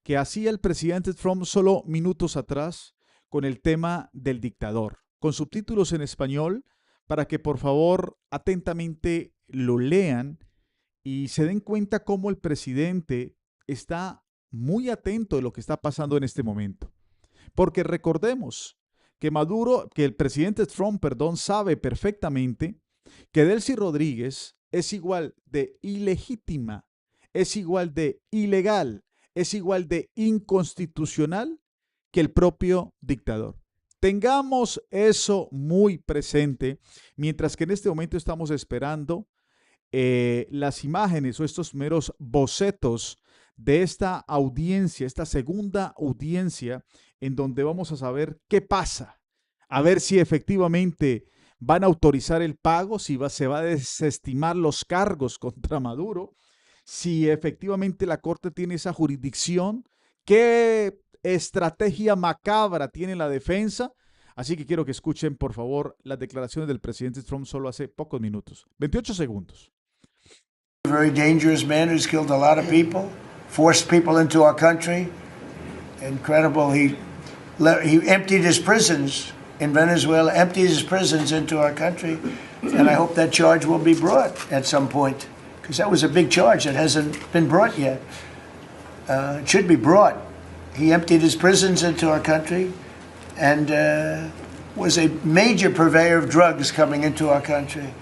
que hacía el presidente Trump solo minutos atrás con el tema del dictador, con subtítulos en español, para que por favor atentamente lo lean y se den cuenta cómo el presidente está muy atento de lo que está pasando en este momento. Porque recordemos que el presidente Trump, sabe perfectamente que Delcy Rodríguez es igual de ilegítima, es igual de ilegal, es igual de inconstitucional que el propio dictador. Tengamos eso muy presente, mientras que en este momento estamos esperando las imágenes o estos meros bocetos de esta audiencia, esta segunda audiencia, en donde vamos a saber qué pasa, a ver si efectivamente van a autorizar el pago, si se va a desestimar los cargos contra Maduro, si efectivamente la Corte tiene esa jurisdicción, qué estrategia macabra tiene la defensa. Así que quiero que escuchen, por favor, las declaraciones del presidente Trump solo hace pocos minutos, 28 segundos. A very dangerous man who's killed a lot of people, forced people into our country. Incredible. He He emptied his prisons in Venezuela, emptied his prisons into our country, and I hope that charge will be brought at some point, because that was a big charge that hasn't been brought yet. It should be brought. He emptied his prisons into our country and was a major purveyor of drugs coming into our country.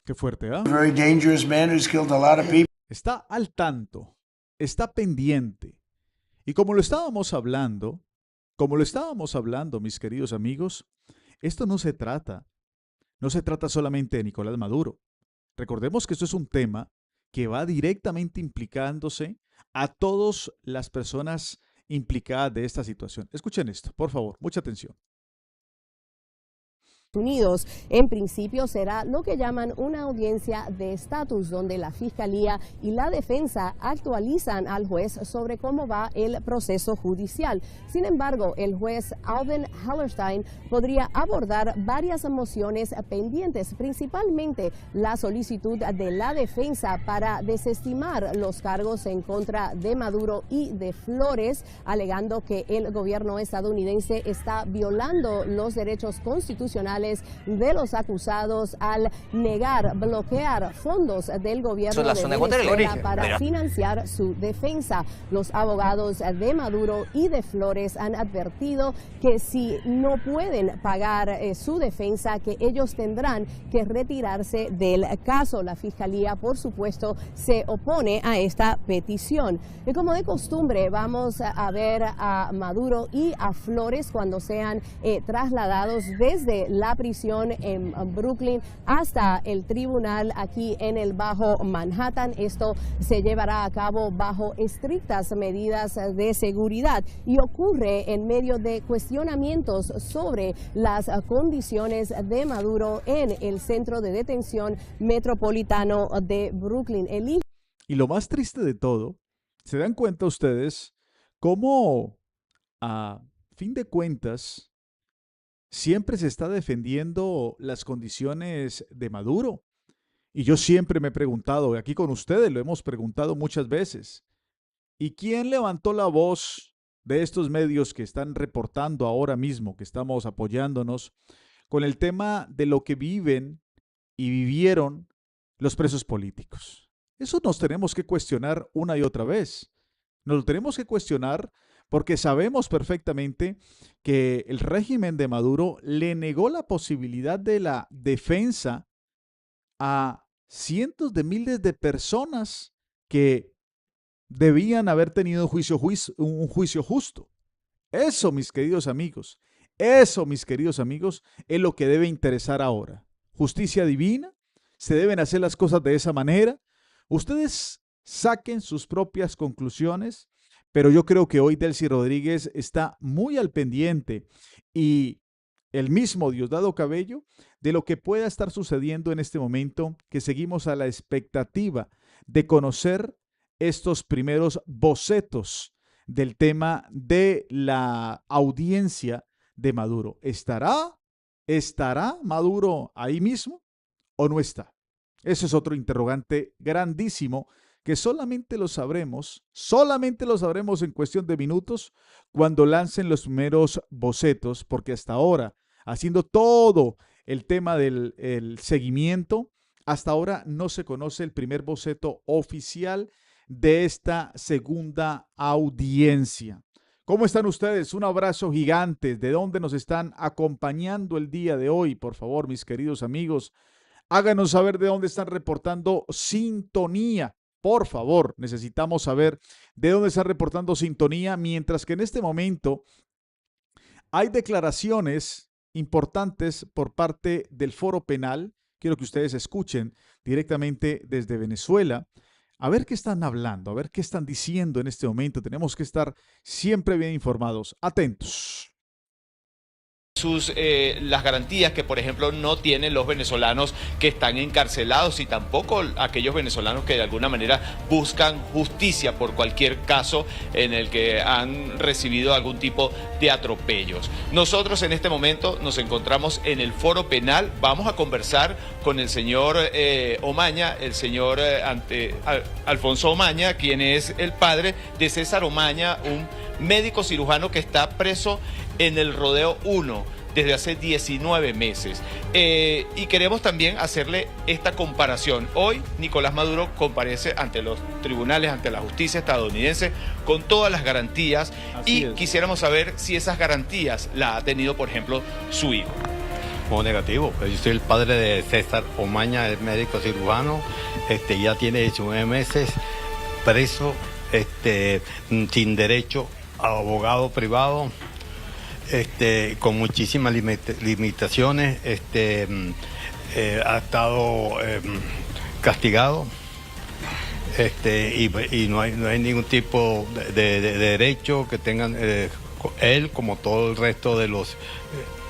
Qué fuerte, ¿eh? Very dangerous man who's killed a lot of people. Está al tanto, está pendiente. Y como lo estábamos hablando, mis queridos amigos, esto no se trata solamente de Nicolás Maduro. Recordemos que esto es un tema que va directamente implicándose a todas las personas implicadas de esta situación. Escuchen esto, por favor, mucha atención. Unidos, en principio será lo que llaman una audiencia de estatus, donde la Fiscalía y la defensa actualizan al juez sobre cómo va el proceso judicial. Sin embargo, el juez Alvin Hellerstein podría abordar varias mociones pendientes, principalmente la solicitud de la defensa para desestimar los cargos en contra de Maduro y de Flores, alegando que el gobierno estadounidense está violando los derechos constitucionales de los acusados al bloquear fondos del gobierno de Venezuela para financiar su defensa. Los abogados de Maduro y de Flores han advertido que si no pueden pagar su defensa, que ellos tendrán que retirarse del caso. La Fiscalía, por supuesto, se opone a esta petición. Y como de costumbre, vamos a ver a Maduro y a Flores cuando sean trasladados desde la prisión en Brooklyn hasta el tribunal aquí en el Bajo Manhattan. Esto se llevará a cabo bajo estrictas medidas de seguridad y ocurre en medio de cuestionamientos sobre las condiciones de Maduro en el centro de detención metropolitano de Brooklyn. Y lo más triste de todo, ¿se dan cuenta ustedes cómo, a fin de cuentas, siempre se está defendiendo las condiciones de Maduro? Y yo siempre me he preguntado, aquí con ustedes lo hemos preguntado muchas veces, ¿y quién levantó la voz de estos medios que están reportando ahora mismo, que estamos apoyándonos, con el tema de lo que viven y vivieron los presos políticos? Eso nos tenemos que cuestionar una y otra vez. Nos lo tenemos que cuestionar porque sabemos perfectamente que el régimen de Maduro le negó la posibilidad de la defensa a cientos de miles de personas que debían haber tenido un juicio justo. Eso, mis queridos amigos, es lo que debe interesar ahora. Justicia divina, se deben hacer las cosas de esa manera. Ustedes saquen sus propias conclusiones. Pero yo creo que hoy Delcy Rodríguez está muy al pendiente y el mismo Diosdado Cabello de lo que pueda estar sucediendo en este momento, que seguimos a la expectativa de conocer estos primeros bocetos del tema de la audiencia de Maduro. ¿Estará Maduro ahí mismo o no está? Ese es otro interrogante grandísimo que solamente lo sabremos en cuestión de minutos cuando lancen los primeros bocetos, porque hasta ahora, haciendo todo el tema del seguimiento, hasta ahora no se conoce el primer boceto oficial de esta segunda audiencia. ¿Cómo están ustedes? Un abrazo gigante. ¿De dónde nos están acompañando el día de hoy? Por favor, mis queridos amigos, háganos saber de dónde están reportando sintonía. Por favor, necesitamos saber de dónde está reportando sintonía, mientras que en este momento hay declaraciones importantes por parte del Foro Penal. Quiero que ustedes escuchen directamente desde Venezuela. A ver qué están hablando, a ver qué están diciendo en este momento. Tenemos que estar siempre bien informados. Atentos. Las garantías que, por ejemplo, no tienen los venezolanos que están encarcelados y tampoco aquellos venezolanos que de alguna manera buscan justicia por cualquier caso en el que han recibido algún tipo de atropellos. Nosotros en este momento nos encontramos en el Foro Penal. Vamos a conversar con el señor Omaña, el señor Alfonso Omaña, quien es el padre de César Omaña, un médico cirujano que está preso en el Rodeo 1 desde hace 19 meses. Y queremos también hacerle esta comparación. Hoy Nicolás Maduro comparece ante los tribunales, ante la justicia estadounidense, con todas las garantías. Quisiéramos saber si esas garantías las ha tenido, por ejemplo, su hijo. Como negativo, yo soy el padre de César Omaña, es médico cirujano, ya tiene 19 meses preso, sin derecho a abogado privado, con muchísimas limitaciones, ha estado castigado, y no hay ningún tipo de derecho que tengan él, como todo el resto de los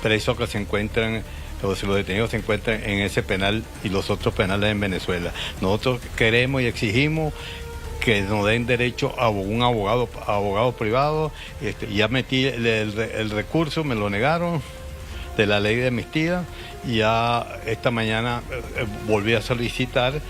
presos que se encuentran, los detenidos se encuentran en ese penal y los otros penales en Venezuela. Nosotros queremos y exigimos que nos den derecho a un abogado privado. Ya metí el recurso, me lo negaron, de la ley de amnistía, y ya esta mañana volví a solicitar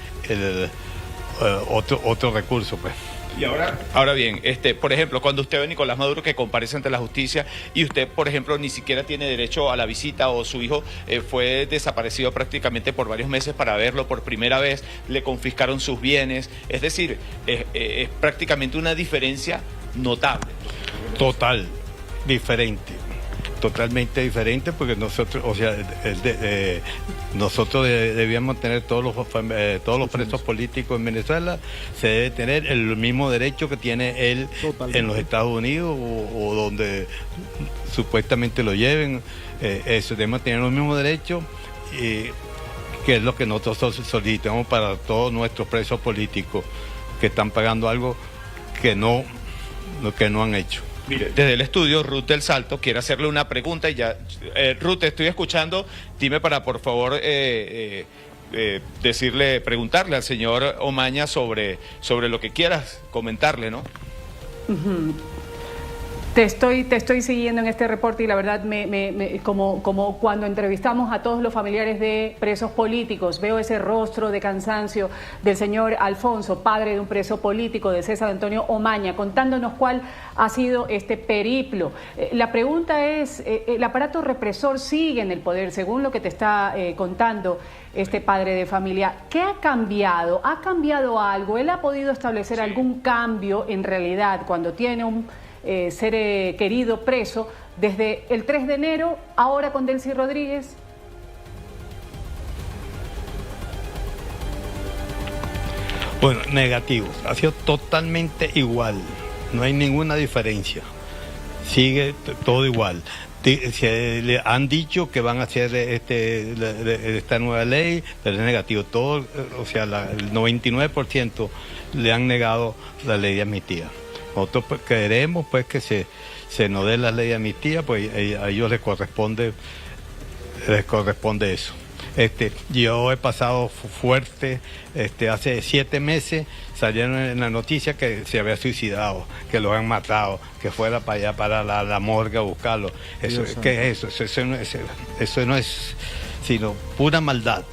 otro recurso, pues. Y ahora bien, por ejemplo, cuando usted ve a Nicolás Maduro que comparece ante la justicia y usted, por ejemplo, ni siquiera tiene derecho a la visita, o su hijo fue desaparecido prácticamente por varios meses para verlo por primera vez, le confiscaron sus bienes, es decir, es prácticamente una diferencia notable. Total, diferente. Totalmente diferente, porque nosotros, nosotros debíamos tener todos los presos políticos en Venezuela, se debe tener el mismo derecho que tiene él en los Estados Unidos o donde supuestamente lo lleven. Debemos tener los mismos derechos, que es lo que nosotros solicitamos para todos nuestros presos políticos que están pagando algo que no han hecho. Mire, desde el estudio, Ruth del Salto quiere hacerle una pregunta y ya. Ruth, te estoy escuchando. Dime para, por favor, preguntarle al señor Omaña sobre lo que quieras comentarle, ¿no? Te estoy siguiendo en este reporte y la verdad, como cuando entrevistamos a todos los familiares de presos políticos, veo ese rostro de cansancio del señor Alfonso, padre de un preso político, de César Antonio Omaña, contándonos cuál ha sido este periplo. La pregunta es, ¿el aparato represor sigue en el poder, según lo que te está contando este padre de familia? ¿Qué ha cambiado? ¿Ha cambiado algo? ¿Él ha podido establecer algún cambio en realidad cuando tiene un ser querido preso desde el 3 de enero, ahora con Delcy Rodríguez? Bueno, negativo. Ha sido totalmente igual. No hay ninguna diferencia. Sigue todo igual. Le han dicho que van a hacer esta nueva ley, pero es negativo. Todo, el 99% le han negado la ley de amnistía. Nosotros queremos pues que se nos dé la ley de amnistía, pues a ellos les corresponde eso. Yo he pasado fuerte, hace 7 meses salieron en la noticia que se había suicidado, que lo han matado, que fuera para allá, para la morgue a buscarlo. ¿Qué es eso? Eso no es sino pura maldad.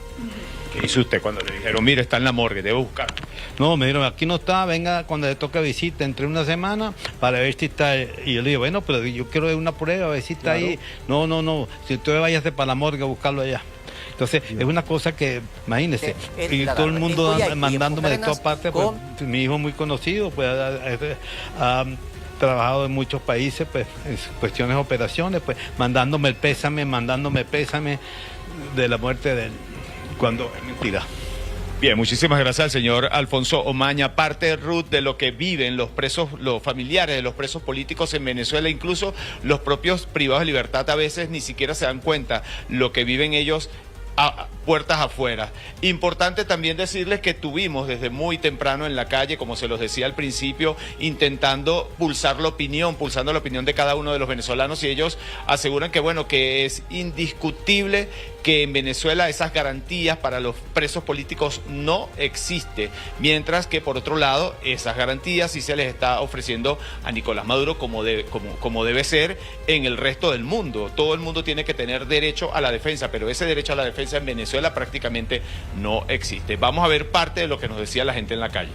¿Qué hizo usted cuando le dijeron, mire, está en la morgue, debe buscar? No, me dijeron, aquí no está, venga cuando le toque visita entre una semana para ver si está. Y yo le digo, bueno, pero yo quiero ver una prueba, a ver si está ahí. No, si usted váyase para la morgue a buscarlo allá. Entonces, es una cosa que, imagínese, y todo el mundo mandándome de todas partes, pues, mi hijo muy conocido, pues ha trabajado en muchos países, pues, en cuestiones de operaciones, pues, mandándome pésame de la muerte de él. Cuando es mentira. Bien, muchísimas gracias al señor Alfonso Omaña. Parte, Ruth, de lo que viven los presos, los familiares de los presos políticos en Venezuela, incluso los propios privados de libertad a veces ni siquiera se dan cuenta lo que viven ellos a puertas afuera. Importante también decirles que tuvimos desde muy temprano en la calle, como se los decía al principio, intentando pulsando la opinión de cada uno de los venezolanos, y ellos aseguran que bueno, que es indiscutible que en Venezuela esas garantías para los presos políticos no existen, mientras que por otro lado esas garantías sí se les está ofreciendo a Nicolás Maduro como debe ser en el resto del mundo. Todo el mundo tiene que tener derecho a la defensa, pero ese derecho a la defensa en Venezuela prácticamente no existe. Vamos a ver parte de lo que nos decía la gente en la calle.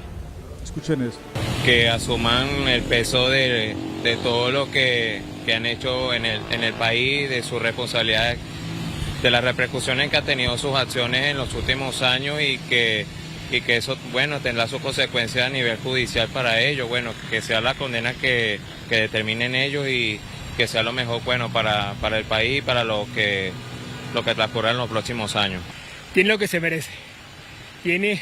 Escuchen eso. Que asuman el peso de todo lo que que han hecho en el país, de sus responsabilidades, de las repercusiones que ha tenido sus acciones en los últimos años y que eso, bueno, tendrá sus consecuencias a nivel judicial para ellos, bueno, que sea la condena que determinen ellos y que sea lo mejor, bueno, para el país y para lo que transcurra en los próximos años. Tiene lo que se merece, tiene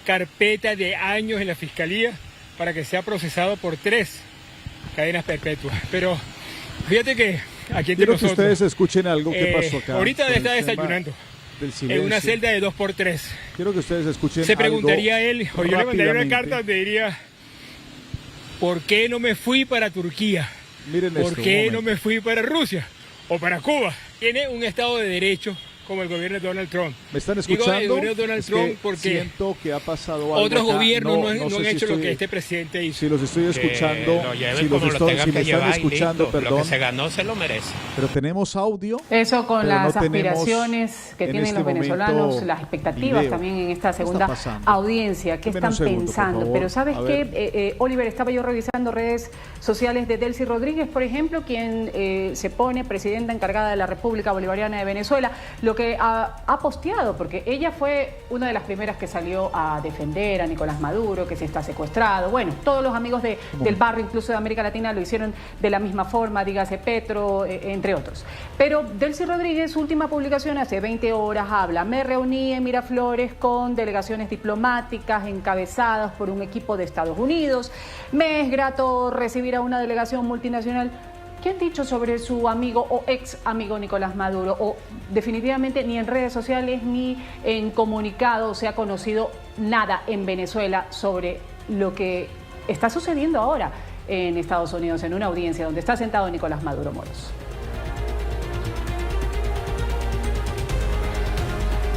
carpeta de años en la fiscalía para que sea procesado por 3 cadenas perpetuas, pero fíjate que aquí entre quiero que nosotros, ustedes escuchen algo que pasó acá. ahorita está desayunando en una celda de 2x3. Quiero que ustedes escuchen Se preguntaría algo él, o yo le mandaría una rápidamente. carta donde diría, ¿por qué no me fui para Turquía? Miren ¿Por esto, qué un no momento. me fui para Rusia o para Cuba? Tiene un Estado de Derecho como el gobierno de Donald Trump. ¿Me están Digo escuchando? el gobierno de Donald Es que Trump porque siento que ha pasado algo otros acá. gobiernos no sé han si hecho lo estoy- que este presidente hizo. Si los estoy escuchando, lo lleven si, los como lo estoy- tengan si me que están llevar y escuchando, listo. Lo perdón. que se ganó se lo merece. Pero tenemos audio. Eso con pero las no tenemos aspiraciones que en tienen este los venezolanos, momento las expectativas video. también en esta ¿Qué está segunda pasando? audiencia. ¿Qué Deme un están segundo, por pensando? favor. Pero ¿sabes A qué? ver. Oliver, estaba yo revisando redes sociales de Delcy Rodríguez, por ejemplo, quien se pone presidenta encargada de la República Bolivariana de Venezuela, lo que ha posteado, porque ella fue una de las primeras que salió a defender a Nicolás Maduro, que se está secuestrado. Bueno, todos los amigos del barrio, incluso de América Latina, lo hicieron de la misma forma, dígase Petro, entre otros. Pero Delcy Rodríguez, su última publicación hace 20 horas, habla: me reuní en Miraflores con delegaciones diplomáticas encabezadas por un equipo de Estados Unidos. Me es grato recibir a una delegación multinacional. ¿Qué han dicho sobre su amigo o ex amigo Nicolás Maduro? O definitivamente ni en redes sociales ni en comunicados se ha conocido nada en Venezuela sobre lo que está sucediendo ahora en Estados Unidos, en una audiencia donde está sentado Nicolás Maduro Moros.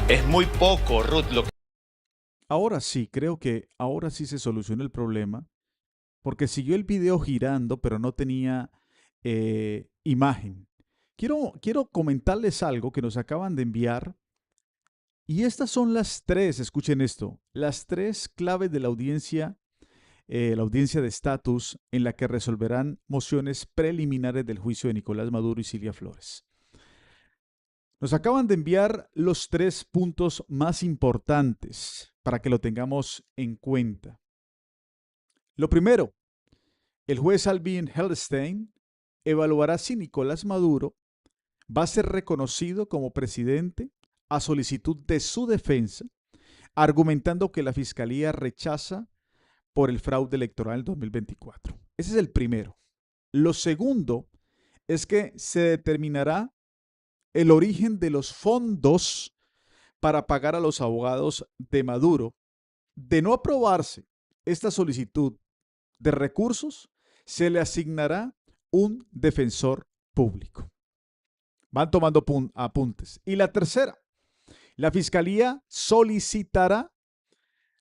Es muy poco, Ruth, lo que... Ahora sí, creo que ahora sí se solucionó el problema, porque siguió el video girando, pero no tenía imagen. Quiero comentarles algo que nos acaban de enviar, y estas son las 3, escuchen esto, las 3 claves de la audiencia de estatus en la que resolverán mociones preliminares del juicio de Nicolás Maduro y Cilia Flores. Nos acaban de enviar los 3 puntos más importantes para que lo tengamos en cuenta. Lo primero, el juez Alvin Helstein evaluará si Nicolás Maduro va a ser reconocido como presidente a solicitud de su defensa, argumentando que la Fiscalía rechaza por el fraude electoral del 2024. Ese es el primero. Lo segundo es que se determinará el origen de los fondos para pagar a los abogados de Maduro. De no aprobarse esta solicitud de recursos, se le asignará un defensor público. Van tomando apuntes. Y la tercera, la Fiscalía solicitará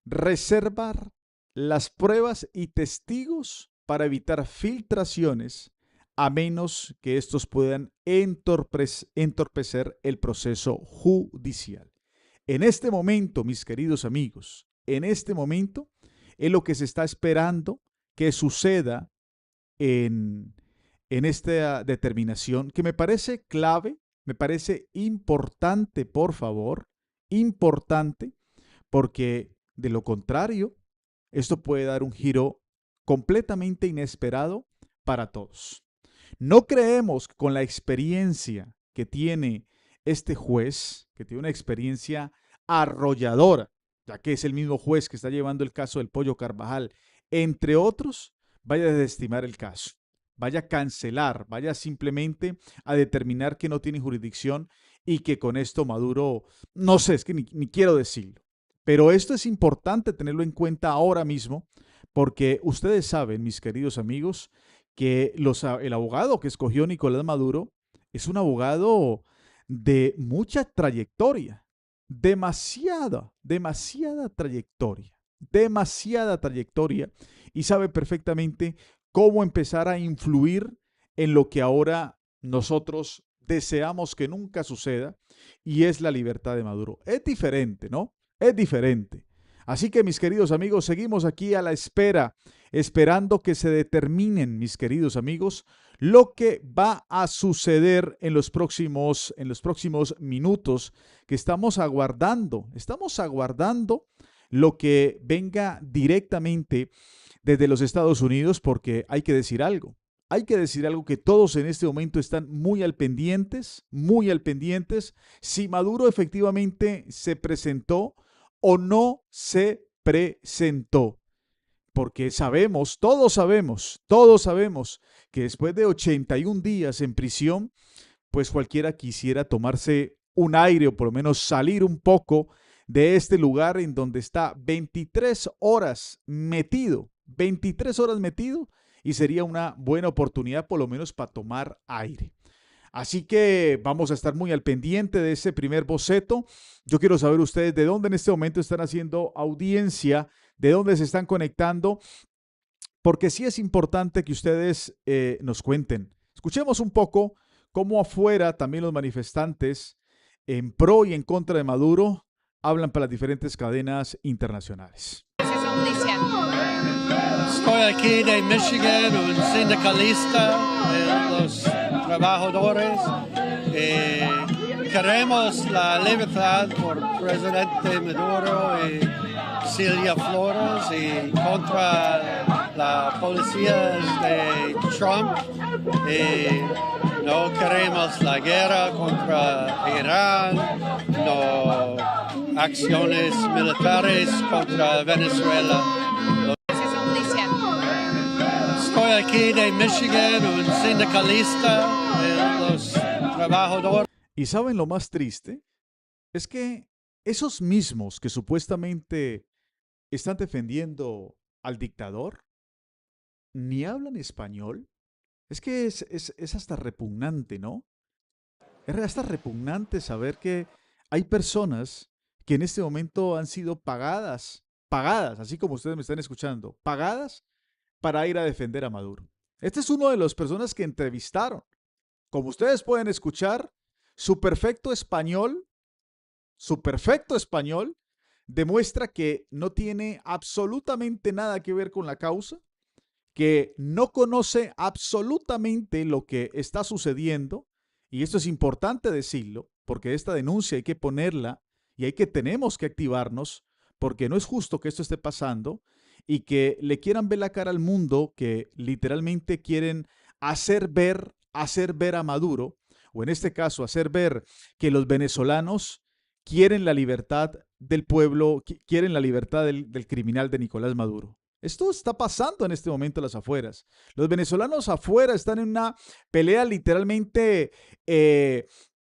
reservar las pruebas y testigos para evitar filtraciones, a menos que estos puedan entorpecer el proceso judicial. En este momento, mis queridos amigos, en este momento es lo que se está esperando que suceda en esta determinación, que me parece clave, me parece importante, por favor, importante, porque de lo contrario, esto puede dar un giro completamente inesperado para todos. No creemos que con la experiencia que tiene este juez, que tiene una experiencia arrolladora, ya que es el mismo juez que está llevando el caso del Pollo Carvajal, entre otros, vaya a desestimar el caso, vaya a cancelar, vaya simplemente a determinar que no tiene jurisdicción y que con esto Maduro, no sé, es que ni quiero decirlo. Pero esto es importante tenerlo en cuenta ahora mismo, porque ustedes saben, mis queridos amigos, que el abogado que escogió Nicolás Maduro es un abogado de mucha trayectoria, demasiada trayectoria, y sabe perfectamente cómo empezar a influir en lo que ahora nosotros deseamos que nunca suceda, y es la libertad de Maduro. Es diferente, ¿no? Es diferente. Así que, mis queridos amigos, seguimos aquí a la espera, esperando que se determinen, mis queridos amigos, lo que va a suceder en los próximos minutos que estamos aguardando. Estamos aguardando lo que venga directamente desde los Estados Unidos, porque hay que decir algo. Hay que decir algo que todos en este momento están muy al pendientes, si Maduro efectivamente se presentó o no se presentó. Porque sabemos, todos sabemos que después de 81 días en prisión, pues cualquiera quisiera tomarse un aire o por lo menos salir un poco de este lugar en donde está 23 horas metido, y sería una buena oportunidad por lo menos para tomar aire. Así que vamos a estar muy al pendiente de ese primer boceto. Yo quiero saber ustedes de dónde en este momento están haciendo audiencia, de dónde se están conectando, porque sí es importante que ustedes nos cuenten. Escuchemos un poco cómo afuera también los manifestantes en pro y en contra de Maduro hablan para las diferentes cadenas internacionales. Estoy aquí de Michigan, un sindicalista de los trabajadores. Queremos la libertad por presidente Maduro y Celia Flores y contra la policía de Trump. No queremos la guerra contra Irán, no acciones militares contra Venezuela. Estoy aquí de Michigan, un sindicalista de los trabajadores. ¿Y saben lo más triste? Es que esos mismos que supuestamente están defendiendo al dictador ni hablan español. Es que es hasta repugnante, ¿no? Es hasta repugnante saber que hay personas que en este momento han sido pagadas, así como ustedes me están escuchando, pagadas para ir a defender a Maduro. Este es uno de las personas que entrevistaron. Como ustedes pueden escuchar, su perfecto español demuestra que no tiene absolutamente nada que ver con la causa, que no conoce absolutamente lo que está sucediendo, y esto es importante decirlo, porque esta denuncia hay que ponerla y tenemos que activarnos, porque no es justo que esto esté pasando y que le quieran ver la cara al mundo, que literalmente quieren hacer ver a Maduro, o en este caso hacer ver que los venezolanos quieren la libertad del pueblo, quieren la libertad del criminal de Nicolás Maduro. Esto está pasando en este momento a las afueras. Los venezolanos afuera están en una pelea literalmente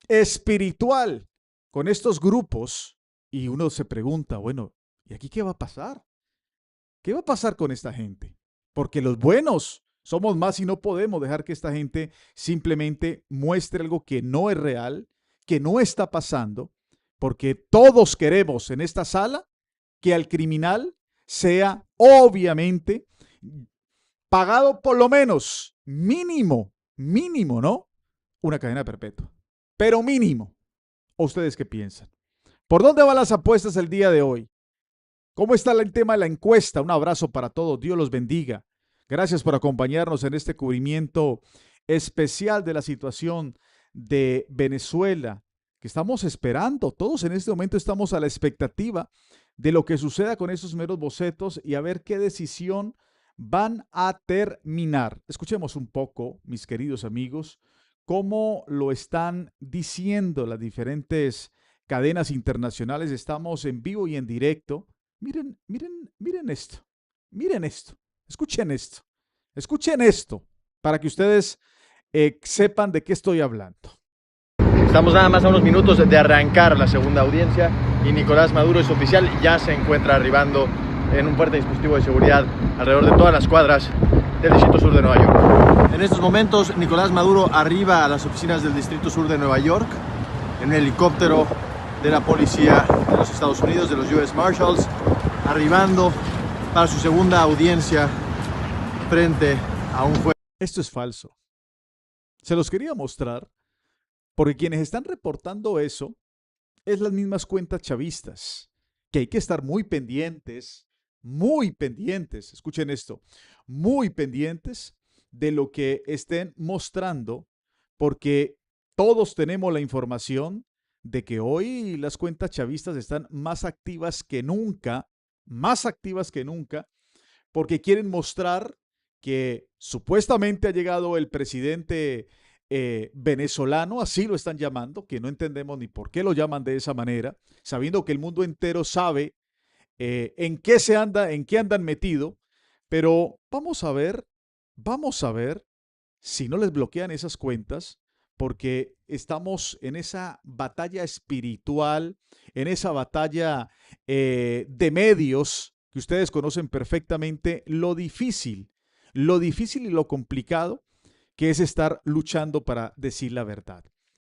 espiritual con estos grupos, y uno se pregunta, bueno, ¿y aquí qué va a pasar? ¿Qué va a pasar con esta gente? Porque los buenos somos más y no podemos dejar que esta gente simplemente muestre algo que no es real, que no está pasando, porque todos queremos en esta sala que al criminal sea obviamente pagado por lo menos mínimo, ¿no? Una cadena perpetua, pero mínimo. ¿O ustedes qué piensan? ¿Por dónde van las apuestas el día de hoy? ¿Cómo está el tema de la encuesta? Un abrazo para todos. Dios los bendiga. Gracias por acompañarnos en este cubrimiento especial de la situación de Venezuela, que estamos esperando. Todos en este momento estamos a la expectativa de lo que suceda con esos meros bocetos y a ver qué decisión van a terminar. Escuchemos un poco, mis queridos amigos, cómo lo están diciendo las diferentes cadenas internacionales. Estamos en vivo y en directo. Miren esto. Miren esto. Escuchen esto para que ustedes sepan de qué estoy hablando. Estamos nada más a unos minutos de arrancar la segunda audiencia y Nicolás Maduro, es oficial, ya se encuentra arribando en un fuerte dispositivo de seguridad alrededor de todas las cuadras del Distrito Sur de Nueva York. En estos momentos Nicolás Maduro arriba a las oficinas del Distrito Sur de Nueva York en un helicóptero de la policía de los Estados Unidos, de los US Marshals, arribando para su segunda audiencia frente a un juez. Esto es falso. Se los quería mostrar porque quienes están reportando eso es las mismas cuentas chavistas, que hay que estar muy pendientes, escuchen esto, muy pendientes de lo que estén mostrando, porque todos tenemos la información de que hoy las cuentas chavistas están más activas que nunca, porque quieren mostrar que supuestamente ha llegado el presidente venezolano, así lo están llamando, que no entendemos ni por qué lo llaman de esa manera, sabiendo que el mundo entero sabe en qué andan metido, pero vamos a ver si no les bloquean esas cuentas, porque estamos en esa batalla espiritual, en esa batalla de medios que ustedes conocen perfectamente, lo difícil y lo complicado que es estar luchando para decir la verdad.